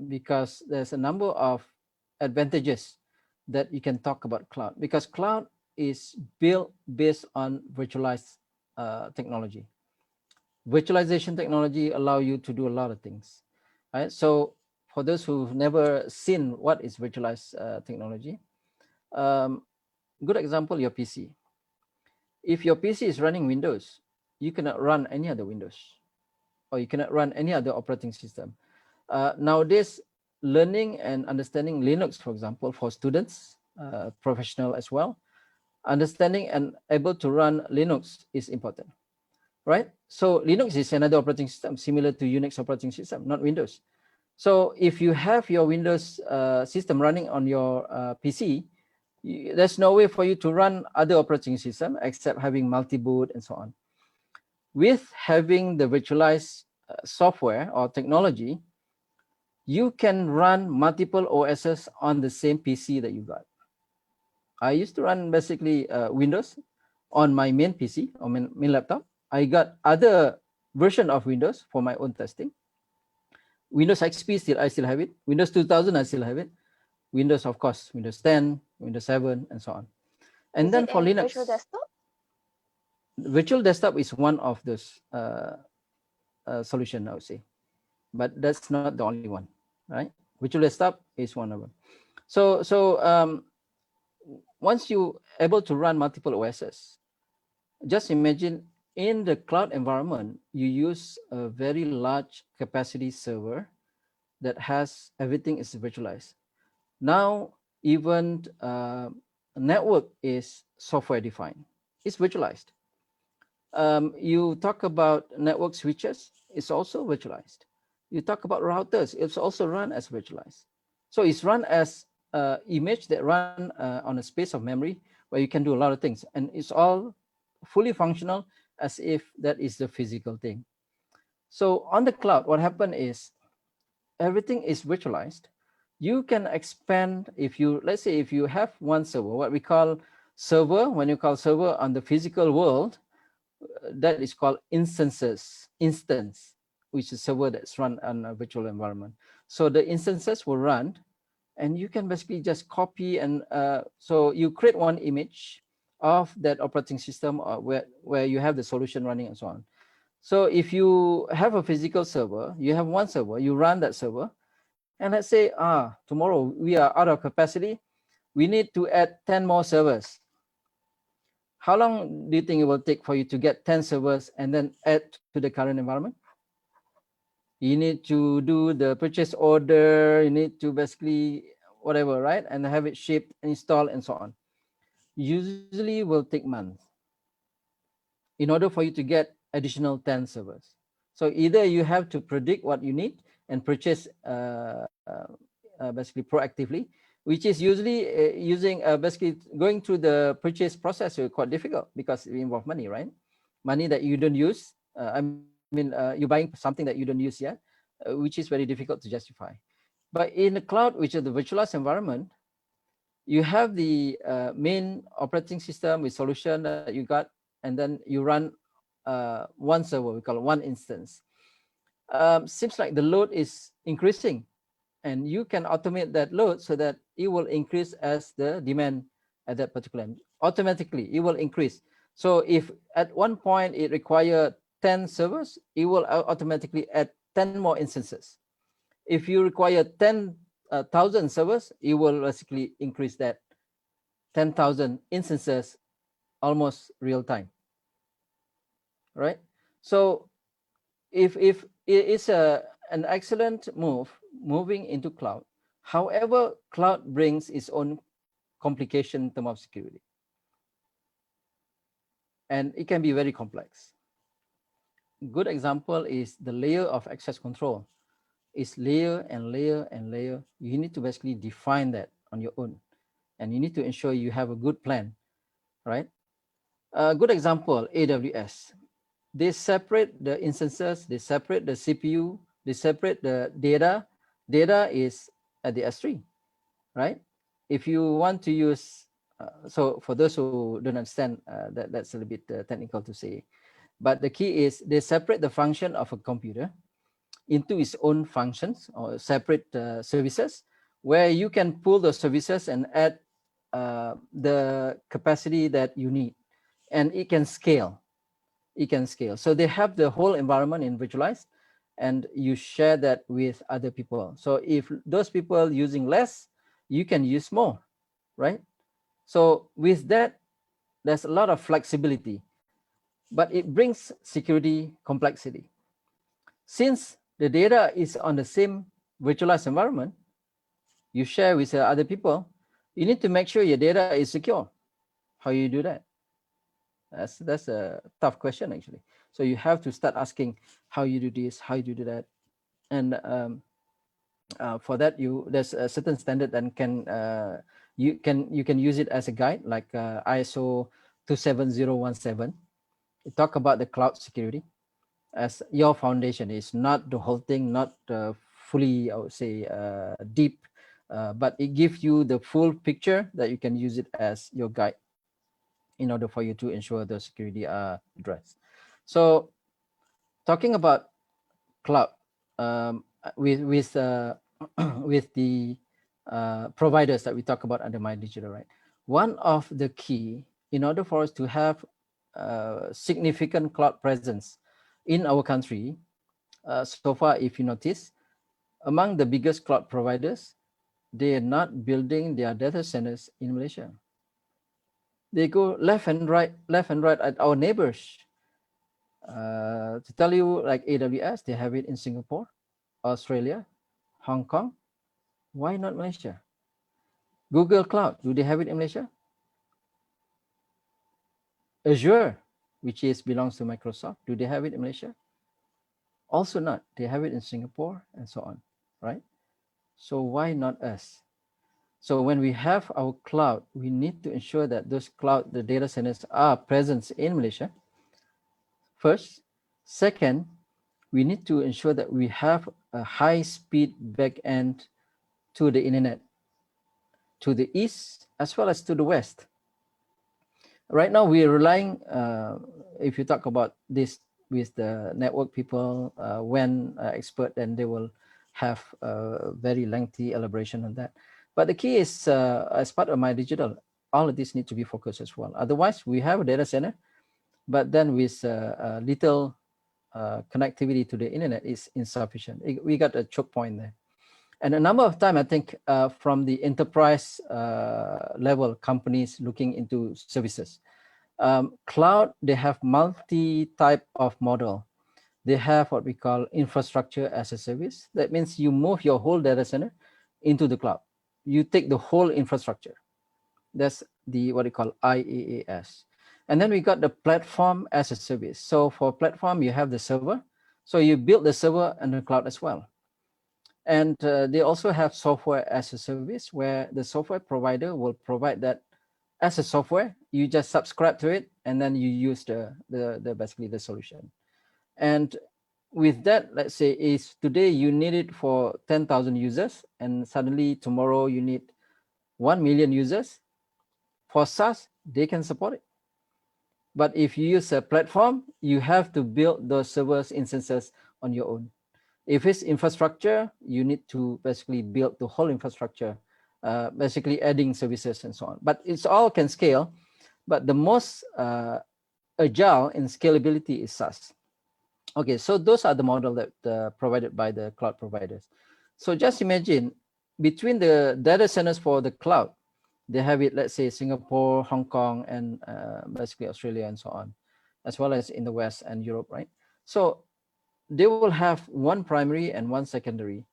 because there's a number of advantages that you can talk about cloud, because cloud is built based on virtualized technology. Virtualization technology allow you to do a lot of things, right? So for those who've never seen what is virtualized technology, um, good example, your PC. If your PC is running Windows, you cannot run any other Windows, or you cannot run any other operating system. Nowadays, learning and understanding Linux, for example, for students, professional as well, understanding and able to run Linux is important, right? So Linux is another operating system similar to Unix operating system, not Windows. So if you have your Windows system running on your PC, there's no way for you to run other operating system except having multi-boot and so on. With having the virtualized software or technology, you can run multiple OSs on the same PC that you got. I used to run basically Windows on my main PC or main laptop. I got other version of Windows for my own testing. Windows XP I still have it. Windows 2000 I still have it. Windows, of course, Windows 10, Windows 7, and so on. And Is then it for in Virtual Linux, Desktop? virtual desktop is one of those solution, I would say, but that's not the only one, right? Virtual desktop is one of them. So once you able to run multiple OSs, just imagine in the cloud environment, you use a very large capacity server that has everything is virtualized. Now, even network is software defined. It's virtualized. You talk about network switches, it's also virtualized. You talk about routers, it's also run as virtualized. So it's run as image that run on a space of memory where you can do a lot of things. And it's all fully functional as if that is the physical thing. So on the cloud, what happened is everything is virtualized. You can expand if you, let's say if you have one server, what we call server, when you call server on the physical world, that is called instance, which is server that's run on a virtual environment. So the instances will run and you can basically just copy and so you create one image of that operating system where you have the solution running and so on. So if you have a physical server, you have one server, you run that server, and let's say, tomorrow we are out of capacity, we need to add 10 more servers. How long do you think it will take for you to get 10 servers and then add to the current environment? You need to do the purchase order, you need to basically whatever, right? And have it shipped, installed, and so on. Usually will take months in order for you to get additional 10 servers. So either you have to predict what you need and purchase basically proactively, which is usually using basically going through the purchase process is quite difficult because it involves money, right? Money that you don't use. You're buying something that you don't use yet, which is very difficult to justify. But in the cloud, which is the virtualized environment, you have the main operating system with solution that you got, and then you run one server, we call it one instance. Seems like the load is increasing, and you can automate that load so that it will increase as the demand at that particular time. Automatically, it will increase. So if at one point it require 10 servers, it will automatically add 10 more instances. If you require 10,000 servers, it will basically increase that 10,000 instances almost real time, right? So if it is an excellent moving into cloud. However, cloud brings its own complication in terms of security, and it can be very complex. Good example is the layer of access control. It's layer and layer and layer. You need to basically define that on your own, and you need to ensure you have a good plan, right? A good example, AWS. They separate the instances, they separate the CPU, they separate the data. Data is at the S3, right? If you want to use, so for those who don't understand, that's a little bit technical to say. But the key is they separate the function of a computer into its own functions or separate services where you can pull the services and add the capacity that you need. And it can scale. So they have the whole environment in virtualized, and you share that with other people. So if those people using less, you can use more, right? So with that, there's a lot of flexibility, but it brings security complexity. Since the data is on the same virtualized environment, you share with other people, you need to make sure your data is secure. How you do that? That's a tough question actually. So you have to start asking how you do this, how you do that, and for that you there's a certain standard and can you can use it as a guide like ISO 27017. It talk about the cloud security as your foundation is not the whole thing, not fully I would say deep, but it gives you the full picture that you can use it as your guide in order for you to ensure the security are addressed. So talking about cloud, with with the providers that we talk about under MyDigital, right? One of the key in order for us to have significant cloud presence in our country, so far, if you notice, among the biggest cloud providers, they are not building their data centers in Malaysia. They go left and right at our neighbors. To tell you, like AWS, they have it in Singapore, Australia, Hong Kong. Why not Malaysia? Google Cloud, do they have it in Malaysia? Azure, which is belongs to Microsoft, do they have it in Malaysia? Also not. They have it in Singapore and so on, right? So why not us? So when we have our cloud, we need to ensure that those cloud, the data centers are present in Malaysia first. Second, we need to ensure that we have a high speed back end to the internet, to the east as well as to the west. Right now, we are relying, if you talk about this with the network people, when expert, then they will have a very lengthy elaboration on that. But the key is, as part of MyDigital, all of this need to be focused as well. Otherwise, we have a data center, but then with little connectivity to the internet is insufficient. We got a choke point there. And a number of time, I think, from the enterprise level companies looking into services, cloud, they have multi-type of model. They have what we call infrastructure as a service. That means you move your whole data center into the cloud. You take the whole infrastructure. That's the what we call IaaS. And then we got the platform as a service. So for platform, you have the server. So you build the server in the cloud as well. And they also have software as a service where the software provider will provide that as a software. You just subscribe to it and then you use the basically the solution. And with that, let's say is today you need it for 10,000 users and suddenly tomorrow you need 1 million users. For SaaS, they can support it. But if you use a platform, you have to build those servers instances on your own. If it's infrastructure, you need to basically build the whole infrastructure, basically adding services and so on. But it's all can scale, but the most agile in scalability is SaaS. Okay, so those are the model that provided by the cloud providers. So just imagine between the data centers for the cloud, they have it, let's say Singapore, Hong Kong, and basically Australia and so on, as well as in the West and Europe, right? So they will have one primary and one secondary,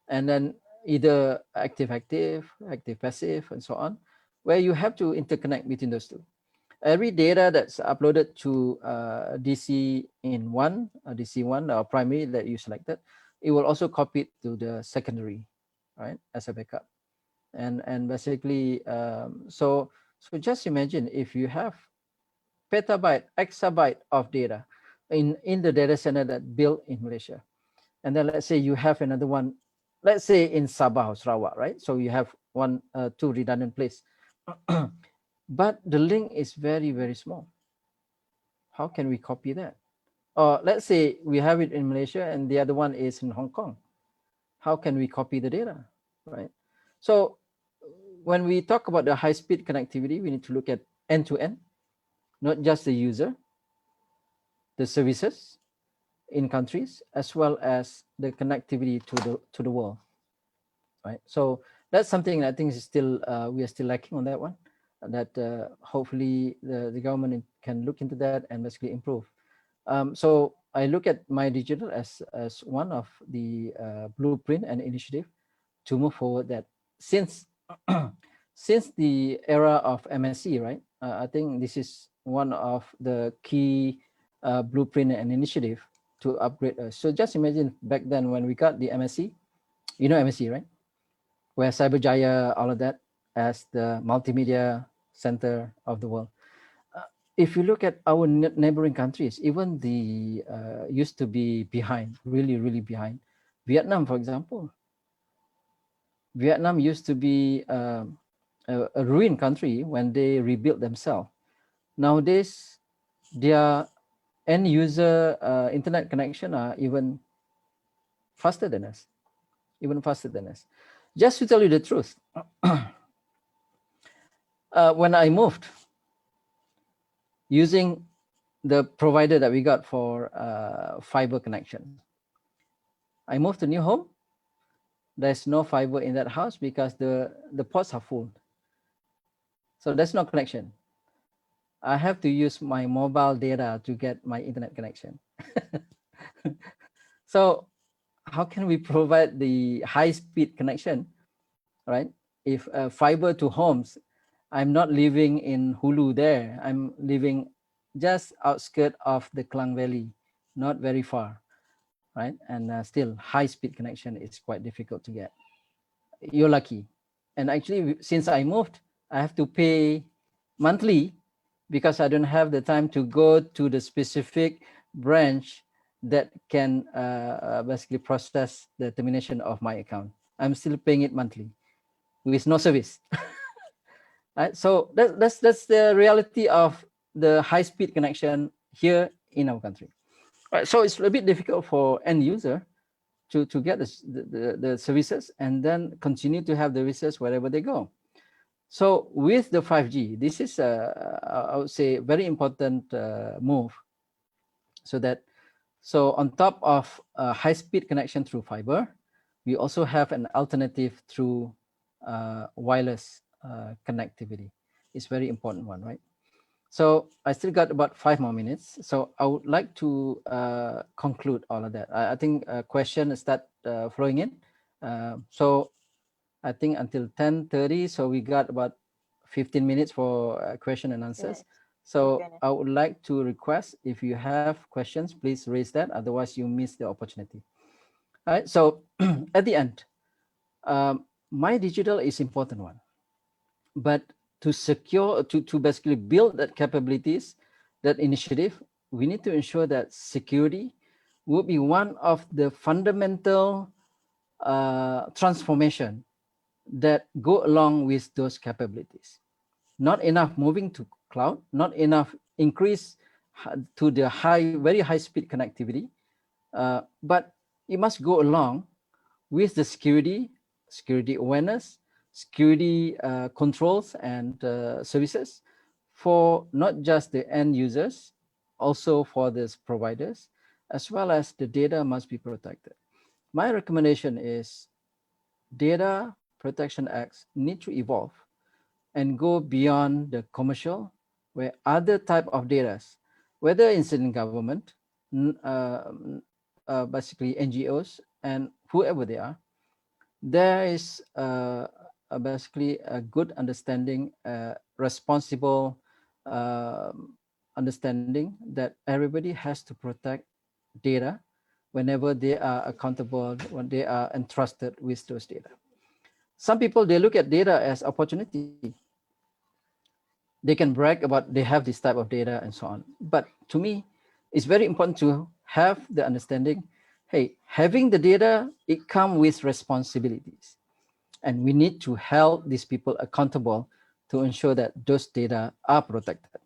and then either active, active passive, and so on, where you have to interconnect between those two. Every data that's uploaded to DC in one, DC1 or primary that you selected, it will also copy it to the secondary, right, as a backup. And basically, so just imagine if you have petabyte, exabyte of data in the data center that built in Malaysia. And then let's say you have another one, let's say in Sabah or Sarawak, right? So you have two redundant places. But the link is very, very small. How can we copy that? Or let's say we have it in Malaysia and the other one is in Hong Kong. How can we copy the data, right? So when we talk about the high-speed connectivity, we need to look at end-to-end, not just the user, the services in countries, as well as the connectivity to the world, right? So that's something I think is still we are still lacking on that one. That hopefully the government can look into that and basically improve. So I look at MyDigital as one of the blueprint and initiative to move forward that since since the era of MSC, right? I think this is one of the key blueprint and initiative to upgrade us. So just imagine back then when we got the MSC, you know MSC, right? Where Cyberjaya, all of that, as the multimedia center of the world. If you look at our neighboring countries, even the used to be behind, really, really behind. Vietnam, for example, Vietnam used to be a ruined country when they rebuilt themselves. Nowadays, their end user internet connection are even faster than us, even faster than us. Just to tell you the truth, when I moved using the provider that we got for fiber connection, I moved to new home. There's no fiber in that house because the ports are full. So there's no connection. I have to use my mobile data to get my internet connection. So how can we provide the high speed connection, right? If fiber to homes, I'm not living in Hulu there. I'm living just outskirt of the Klang Valley, not very far, right? And still high speed connection is quite difficult to get. You're lucky. And actually, since I moved, I have to pay monthly because I don't have the time to go to the specific branch that can basically process the termination of my account. I'm still paying it monthly with no service. Right? So that's the reality of the high speed connection here in our country. Right? So it's a bit difficult for end user to get the services and then continue to have the services wherever they go. So with the 5G, this is I would say very important move. So that so on top of high speed connection through fiber, we also have an alternative through wireless connectivity. It's very important one, right? So I still got about 5 more minutes. So I would like to conclude all of that. I think questions start flowing in. So I think until 10:30. So we got about 15 minutes for question and answers. Goodness. My So goodness. I would like to request if you have questions, please raise that. Otherwise, you miss the opportunity. All right. So at the end, my digital is important one, but to secure to basically build that capabilities, that initiative, we need to ensure that security will be one of the fundamental transformation that go along with those capabilities. Not enough moving to cloud, not enough increase to the very high speed connectivity, but it must go along with the security awareness, security controls and services for not just the end users, also for these providers, as well as the data must be protected. My recommendation is data protection acts need to evolve and go beyond the commercial, where other type of data, whether it's in government, basically NGOs and whoever they are, there is basically a good understanding, responsible understanding that everybody has to protect data whenever they are accountable, when they are entrusted with those data. Some people, they look at data as opportunity. They can brag about they have this type of data and so on. But to me, it's very important to have the understanding, hey, having the data, it comes with responsibilities. And we need to hold these people accountable to ensure that those data are protected,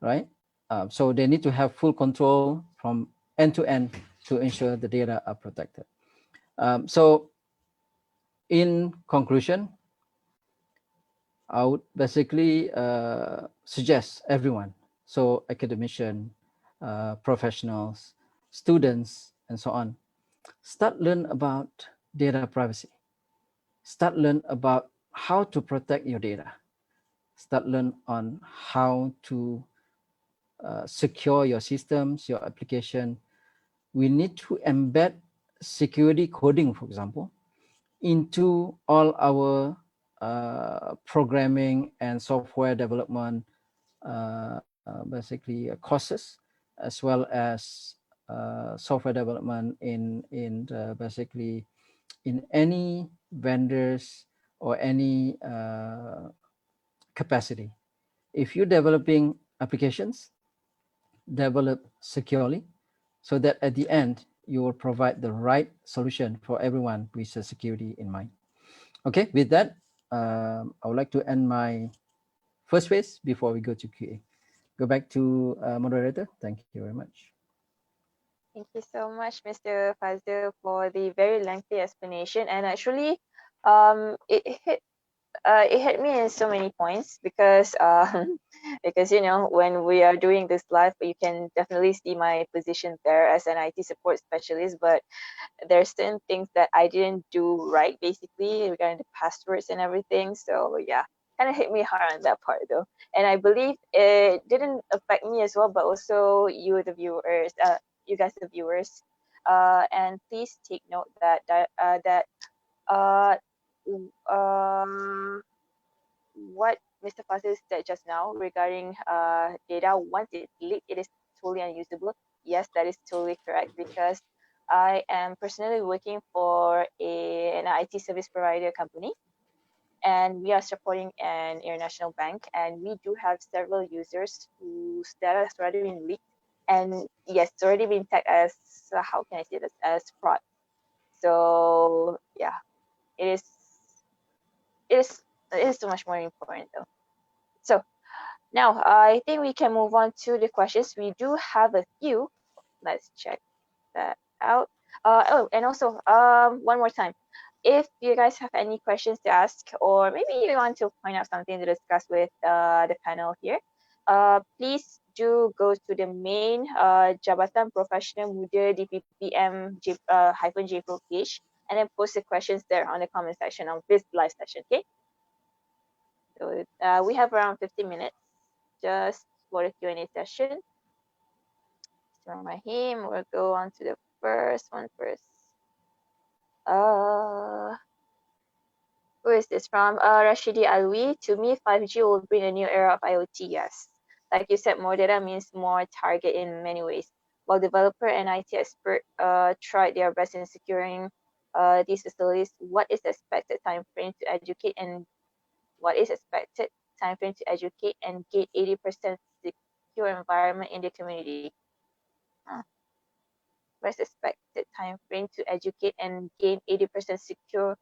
right? So they need to have full control from end to end to ensure the data are protected. So in conclusion, I would basically suggest everyone, so academician, professionals, students, and so on, start learn about data privacy. Start learn about how to protect your data. Start learn on how to secure your systems, your application. We need to embed security coding, for example, into all our programming and software development, basically courses, as well as software development in basically in any vendors or any capacity. If you're developing applications, develop securely, so that at the end you will provide the right solution for everyone with security in mind. Okay, with that, I would like to end my first phase before we go to QA. Go back to moderator. Thank you very much. Thank you so much, Mr. Fazil, for the very lengthy explanation. And actually, um, it hit it hit me in so many points because because when we are doing this live, you can definitely see my position there as an IT support specialist. But there's certain things that I didn't do right, basically regarding the passwords and everything. So yeah, kind of hit me hard on that part though. And I believe it didn't affect me as well, but also you, the viewers, you guys, the viewers. And please take note uh, what Mr. Fazil said just now regarding data, once it's leaked, it is totally unusable. Yes, that is totally correct because I am personally working for an IT service provider company, and we are supporting an international bank, and we do have several users whose data has already been leaked, and yes, it's already been tagged as, how can I say this, as fraud. So yeah, it is it is it is so much more important though. So now, I think we can move on to the questions. We do have a few. Let's check that out. Oh, and also, one more time, if you guys have any questions to ask, or maybe you want to point out something to discuss with the panel here, please do go to the main Jabatan Profesional Muda DPPM hyphen J page, and then post the questions there on the comment section of this live session. Okay. So we have around 15 minutes just for the Q&A session. Rahim, we'll go on to the first one first. Uh, who is this from? Rashidi Alwi. To me, 5G will bring a new era of IoT. Yes, like you said, more data means more target in many ways. While developer and IT expert tried their best in securing these facilities, what is expected time frame to educate and get 80% secure environment in the community? Huh. What is expected time frame to educate and gain 80% secure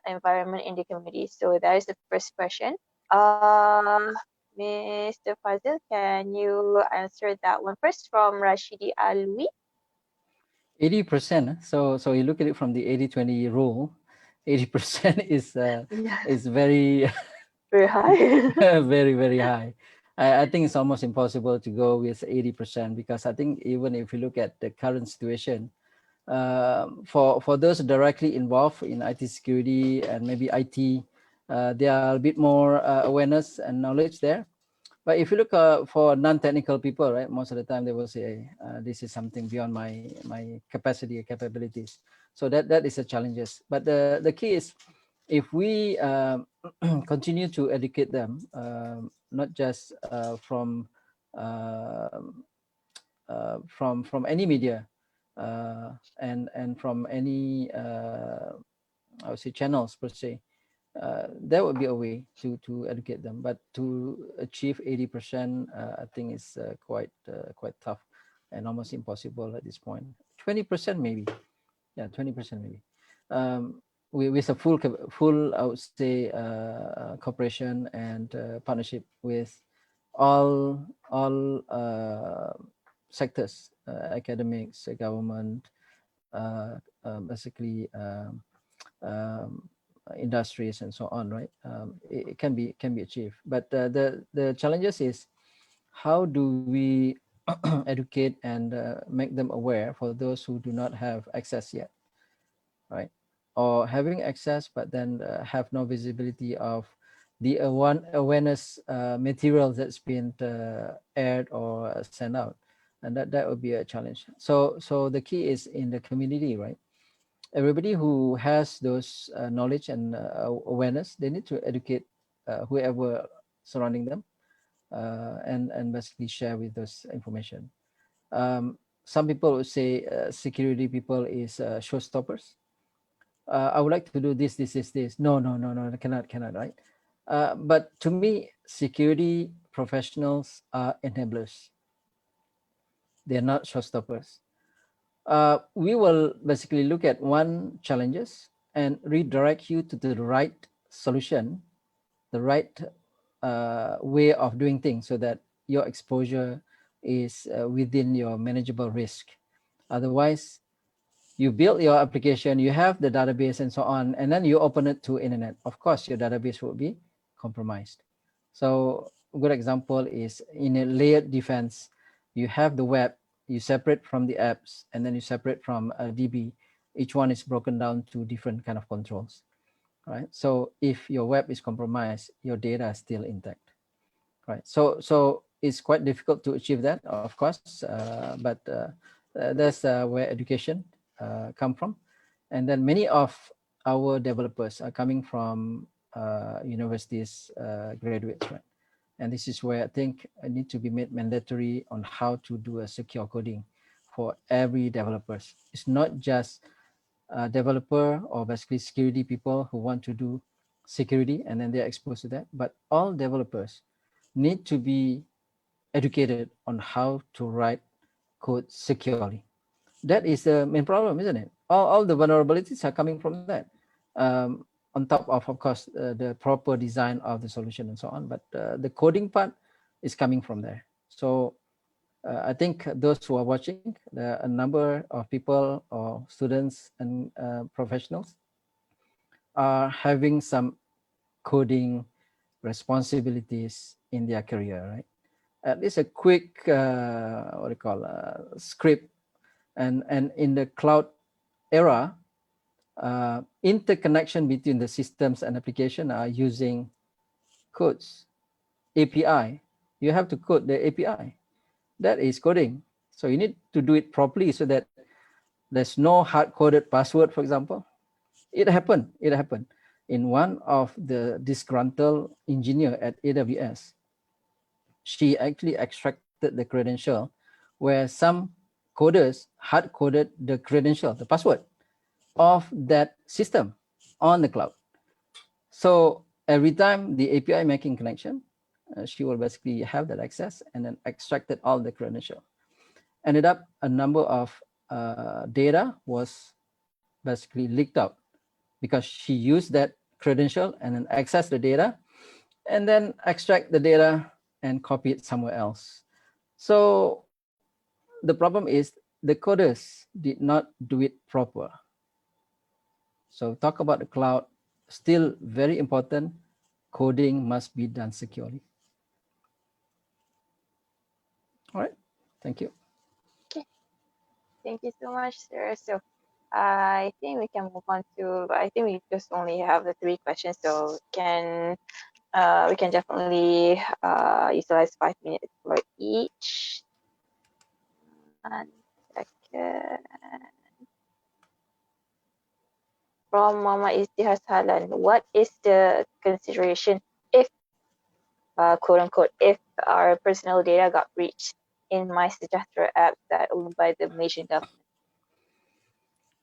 environment in the community? So that is the first question. Uh, Mr. Fazil, can you answer that one first from Rashidi Alwi? 80%. So you look at it from the 80-20 rule. 80% Yeah, is very very high. very high. I think it's almost impossible to go with 80% because I think even if you look at the current situation, for those directly involved in IT security and maybe IT, there are a bit more awareness and knowledge there. But if you look for non-technical people, right, most of the time they will say, "This is something beyond my capacity or capabilities." So that is a challenges. But the key is, if we continue to educate them, not just from any media, and from any I would say channels per se, that would be a way to educate them. But to achieve 80%, I think is quite tough and almost impossible at this point. 20% maybe, yeah, 20% maybe. With a full, I would say, cooperation and partnership with all sectors, academics, government, basically. Um, Industries and so on, right? It can be achieved, but the challenges is, how do we educate and make them aware for those who do not have access yet, right? Or having access but then have no visibility of the awareness material that's been aired or sent out, and that would be a challenge. So the key is in the community, right? everybody who has those knowledge and awareness, they need to educate whoever surrounding them, and basically share with those information. Some people would say security people is showstoppers. I would like to do this, this. No, no, no, no, cannot, right? But to me, security professionals are enablers. They're not showstoppers. We will basically look at one challenges and redirect you to the right solution, the right way of doing things, so that your exposure is within your manageable risk. Otherwise, you build your application, you have the database and so on, and then you open it to internet. Of course, your database will be compromised. So a good example is in a layered defense, you have the web, you separate from the apps, and then you separate from a DB. Each one is broken down to different kind of controls, right? So if your web is compromised, your data is still intact, right? So it's quite difficult to achieve that, of course, but that's where education come from. And then many of our developers are coming from universities graduates, right? And this is where I think it need to be made mandatory on how to do a secure coding for every developers. It's not just a developer or basically security people who want to do security and then they're exposed to that, but all developers need to be educated on how to write code securely. That is the main problem, isn't it? All the vulnerabilities are coming from that. On top of course, the proper design of the solution and so on. But the coding part is coming from there. So I think those who are watching, a number of people or students and professionals are having some coding responsibilities in their career, right? At least a quick what do you call script, and in the cloud era, interconnection between the systems and application are using codes, API. You have to code the API. That is coding. So you need to do it properly so that there's no hard-coded password, for example. It happened. It happened. In one of the disgruntled engineer at AWS, she actually extracted the credential where some coders hard-coded the credential, the password of that system on the cloud. So every time the API making connection, she will basically have that access and then extracted all the credential. Ended up a number of data was basically leaked out because she used that credential and then access the data and then extract the data and copy it somewhere else. So the problem is the coders did not do it proper. So talk about the cloud, still very important. Coding must be done securely. All right. Thank you. Okay, thank you so much, sir. So I think we can move on to. I think we just only have the three questions, so we can definitely utilize 5 minutes for each. One second. From Mama Istihar Salan, what is the consideration if, quote unquote, if our personal data got breached in my Sejahtera app that owned by the Malaysian government?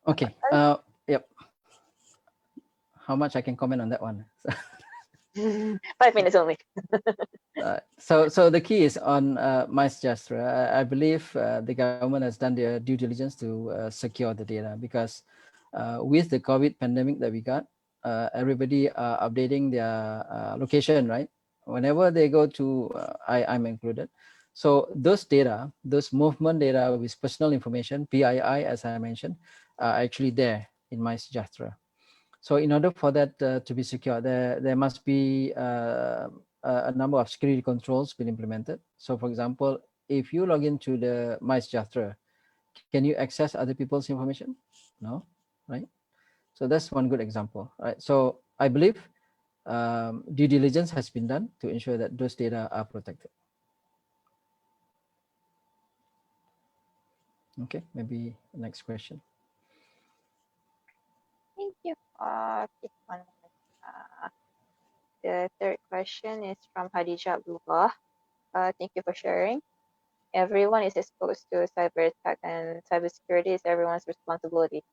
Okay. Yep. How much I can comment on that one? 5 minutes only. So the key is on MySejahtera. I believe the government has done their due diligence to secure the data because with the COVID pandemic that we got, everybody are updating their location, right? Whenever they go to, I'm included. So those data, those movement data with personal information, PII, as I mentioned, are actually there in MySejahtera. So in order for that to be secure, there must be a number of security controls being implemented. So for example, if you log into the MySejahtera, can you access other people's information? No, right? So that's one good example, right? So I believe due diligence has been done to ensure that those data are protected. Okay, maybe next question. Okay, one moment. The third question is from Hadija Abdullah. Thank you for sharing. Everyone is exposed to cyber attack, and cybersecurity is everyone's responsibility.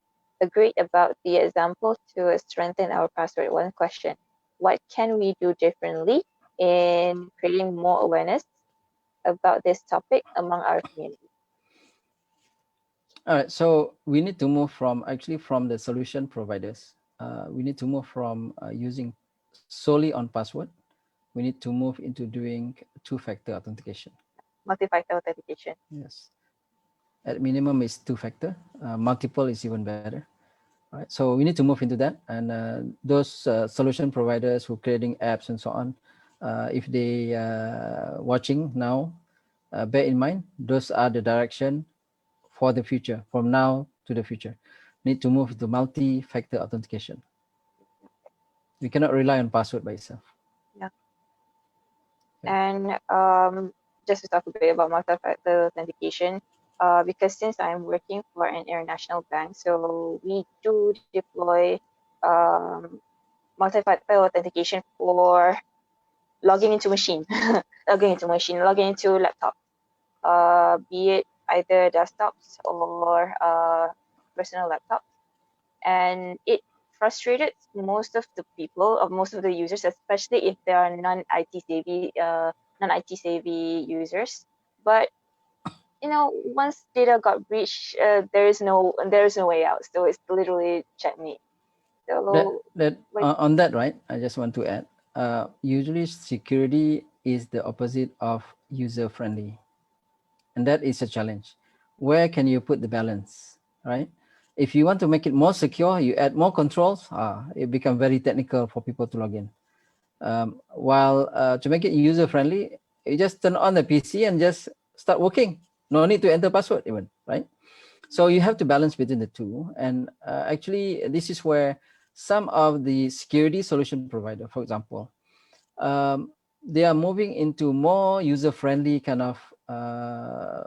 Agreed about the example to strengthen our password. One question: what can we do differently in creating more awareness about this topic among our community? All right, so we need to move from actually from the solution providers. We need to move from using solely on password. We need to move into doing two-factor authentication. Multi-factor authentication. Yes, at minimum is two-factor. Multiple is even better. Right, so we need to move into that, and those solution providers who are creating apps and so on, if they watching now, bear in mind those are the direction for the future, from now to the future. Need to move to multi-factor authentication. We cannot rely on password by itself. Yeah. Yeah. And just to talk a bit about multi-factor authentication, because since I'm working for an international bank, so we do deploy um, multi-factor authentication for logging into machine, logging into laptop, be it either desktops or personal laptops, and it frustrated most of the people, or most of the users, especially if they are non-IT savvy users. But once data got breached, there is no way out. So it's literally checkmate. That So that what? on that, right, I just want to add. Usually, security is the opposite of user friendly, and that is a challenge. Where can you put the balance, right? If you want to make it more secure, you add more controls. It become very technical for people to log in. While to make it user friendly, you just turn on the PC and just start working. No need to enter password even, right? So you have to balance between the two. And actually, this is where some of the security solution provider, for example, um, they are moving into more user friendly kind of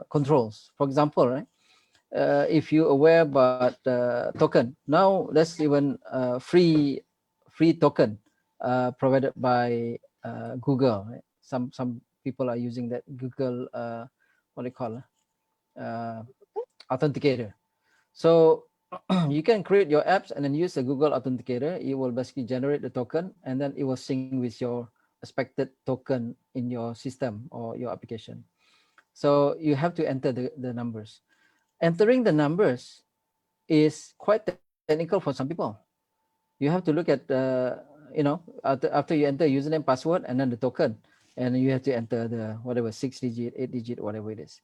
controls. For example, right? If you're aware about token, now there's even free token provided by Google. Right? Some people are using that Google what do you call uh, authenticator. So you can create your apps and then use the Google Authenticator. It will basically generate the token and then it will sync with your expected token in your system or your application. So you have to enter the numbers. Entering the numbers is quite technical for some people. You have to look at after you enter username, password, and then the token, and you have to enter the whatever 6 digit, 8 digit, whatever it is.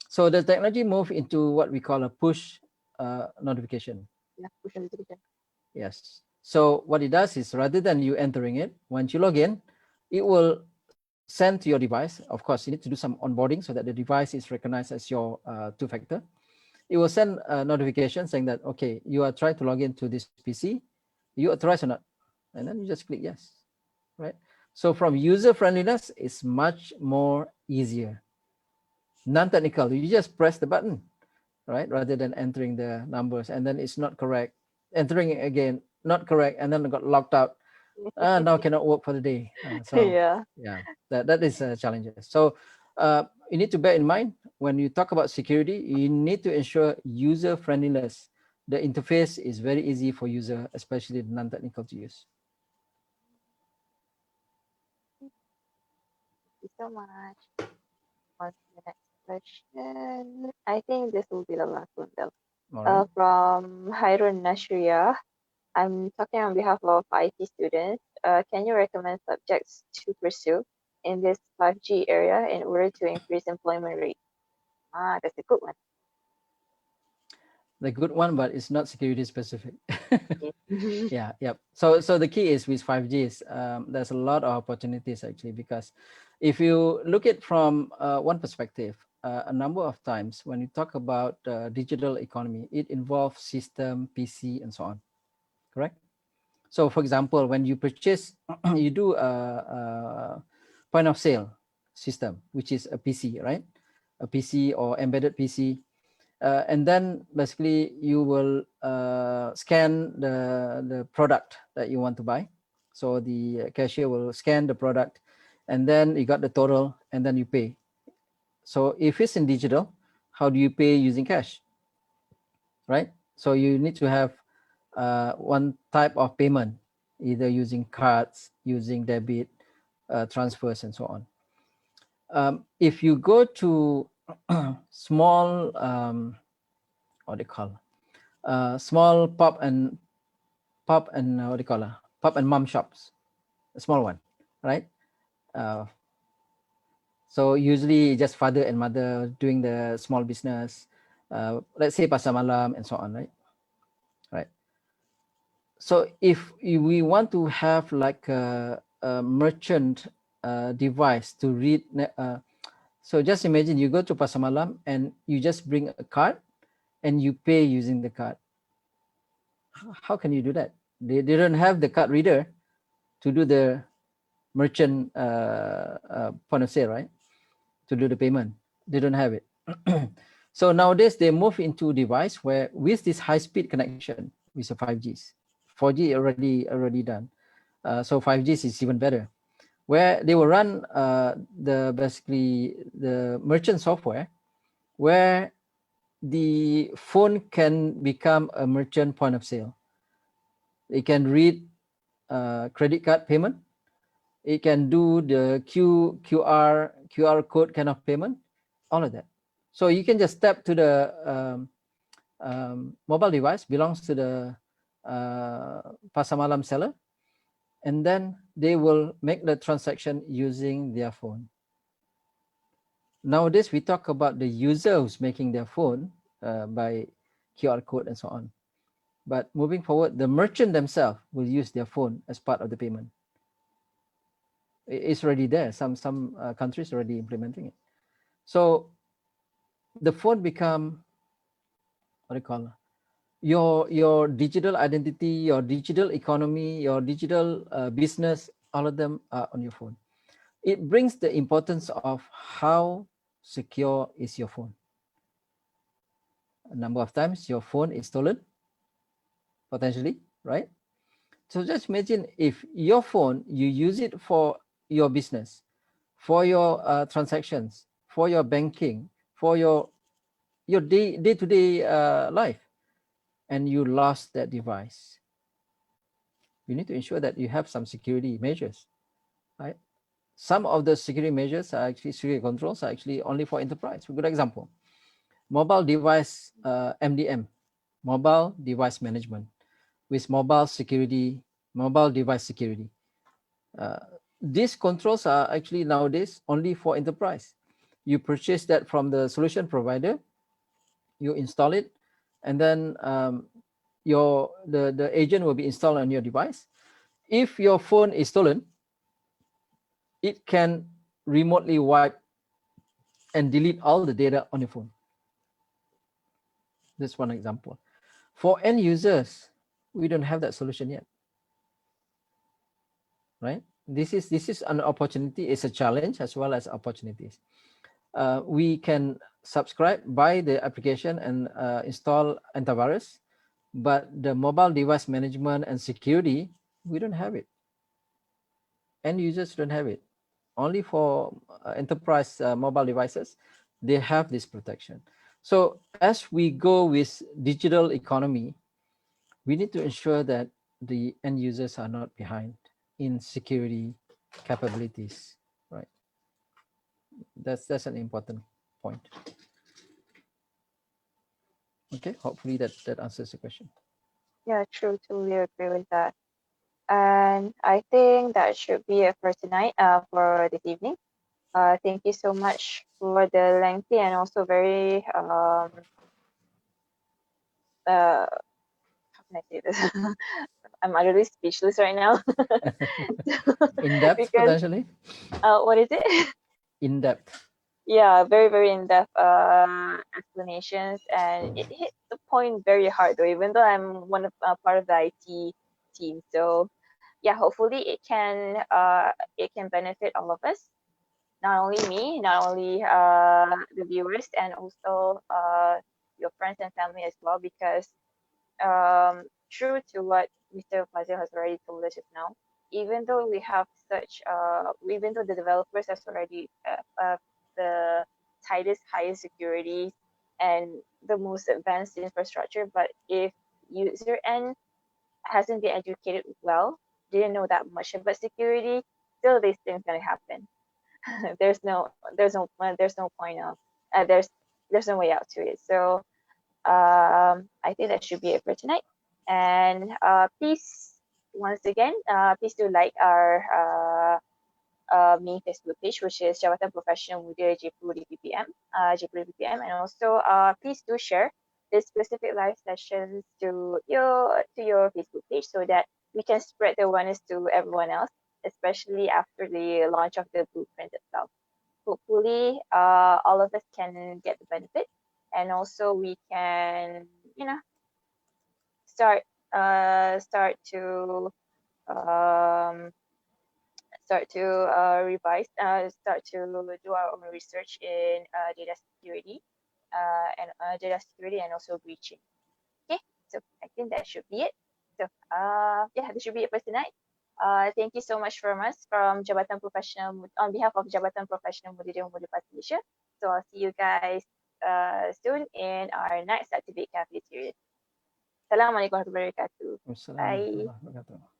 So the technology move into what we call a push notification. Yeah, push notification. Yes. So what it does is rather than you entering it, once you log in, it will send to your device. Of course, you need to do some onboarding so that the device is recognized as your two-factor. It will send a notification saying that, okay, you are trying to log into this PC. You authorize or not? And then you just click yes, right? So from user friendliness, it's much more easier. Non-technical, you just press the button, right? Rather than entering the numbers and then it's not correct. Entering it again, not correct, and then got locked out. Now cannot work for the day. So Yeah. yeah, that is challenges. So you need to bear in mind when you talk about security, you need to ensure user friendliness. The interface is very easy for user, especially the non-technical to use. Thank you so much. On to the next question. I think this will be the last one though. All right. From Hairun Nashria. I'm talking on behalf of IT students. Can you recommend subjects to pursue in this 5G area in order to increase employment rate? Ah, that's a good one. The good one, but it's not security specific. Okay. Yeah, yep. So the key is with 5G is there's a lot of opportunities actually because if you look at from one perspective, a number of times when you talk about digital economy, it involves system, PC, and so on. Correct. So for example, when you purchase, you do a point of sale system, which is a PC, right? A PC or embedded PC. And then basically you will scan the product that you want to buy. So the cashier will scan the product, and then you got the total, and then you pay. So if it's in digital, how do you pay using cash, right? So you need to have one type of payment, either using cards, using debit, transfers, and so on. If you go to small, what do you call, small pop and what do you call it, pop and mom shops, a small one, right? Uh, so usually just father and mother doing the small business, let's say pasar malam and so on, right? Right. So if we want to have like a merchant device to read, so just imagine you go to pasar malam and you just bring a card and you pay using the card. How can you do that? They don't have the card reader to do the merchant point of sale, right? To do the payment. They don't have it. So nowadays they move into device where with this high speed connection with the 5Gs, 4G already done. So 5Gs is even better, where they will run the basically the merchant software, where the phone can become a merchant point of sale. It can read credit card payment. It can do the QR code kind of payment, all of that. So you can just tap to the mobile device belongs to the pasar malam seller, and then they will make the transaction using their phone. Nowadays, we talk about the user who's making their phone by QR code and so on. But moving forward, the merchant themselves will use their phone as part of the payment. It's already there. Some countries already implementing it. So the phone become, what do you call, your digital identity, your digital economy, your digital business, all of them are on your phone. It brings the importance of how secure is your phone. A number of times your phone is stolen, potentially, right? So just imagine if your phone, you use it for your business, for your transactions, for your banking, for your day-to-day life, and you lost that device. You need to ensure that you have some security measures, right? Some of the security measures are actually security controls are actually only for enterprise. A good example, mobile device MDM, mobile device management, with mobile device security. These controls are actually nowadays only for enterprise. You purchase that from the solution provider, you install it, and then the agent will be installed on your device. If your phone is stolen, it can remotely wipe and delete all the data on your phone. That's one example. For end users, we don't have that solution yet, right? This is an opportunity. It's a challenge as well as opportunities. We can subscribe, buy the application, and install antivirus, but the mobile device management and security, we don't have it. End users don't have it. Only for enterprise mobile devices, they have this protection. So as we go with digital economy, we need to ensure that the end users are not behind in security capabilities, right? That's an important point. Okay, hopefully that answers the question. Yeah, true. Totally agree with that. And I think that should be it for tonight, for this evening. Thank you so much for the lengthy and also very how can I say this? I'm utterly speechless right now. In depth, Because potentially. what is it? In depth. Yeah, very, very in-depth explanations, and it hit the point very hard though, even though I'm one of part of the IT team. So yeah, hopefully it can benefit all of us, not only me, not only the viewers, and also your friends and family as well, because true to what Mr. Fazil has already told us just now, even though we have such, even though the developers has already the tightest, highest securities and the most advanced infrastructure, but if user N hasn't been educated well, didn't know that much about security, still these things gonna happen. There's no point of there's no way out to it. So I think that should be it for tonight. And please, once again, please do like our main Facebook page, which is Jabatan Professional Muda J10 PPM, J10 PPM, and also please do share this specific live sessions to your Facebook page so that we can spread the awareness to everyone else, especially after the launch of the blueprint itself. Hopefully, all of us can get the benefit, and also we can, you know, start start to um, start to revise, start to do our own research in data security and also breaching. Okay, so I think that should be it. So yeah, this should be it for tonight. Thank you so much from us from Jabatan Professional on behalf of Jabatan Professional Mudir Mudir Malaysia. So I'll see you guys soon in our next Activate Cafe series. Assalamualaikum warahmatullahi wabarakatuh. Wassalamualaikum Bye. warahmatullahi wabarakatuh.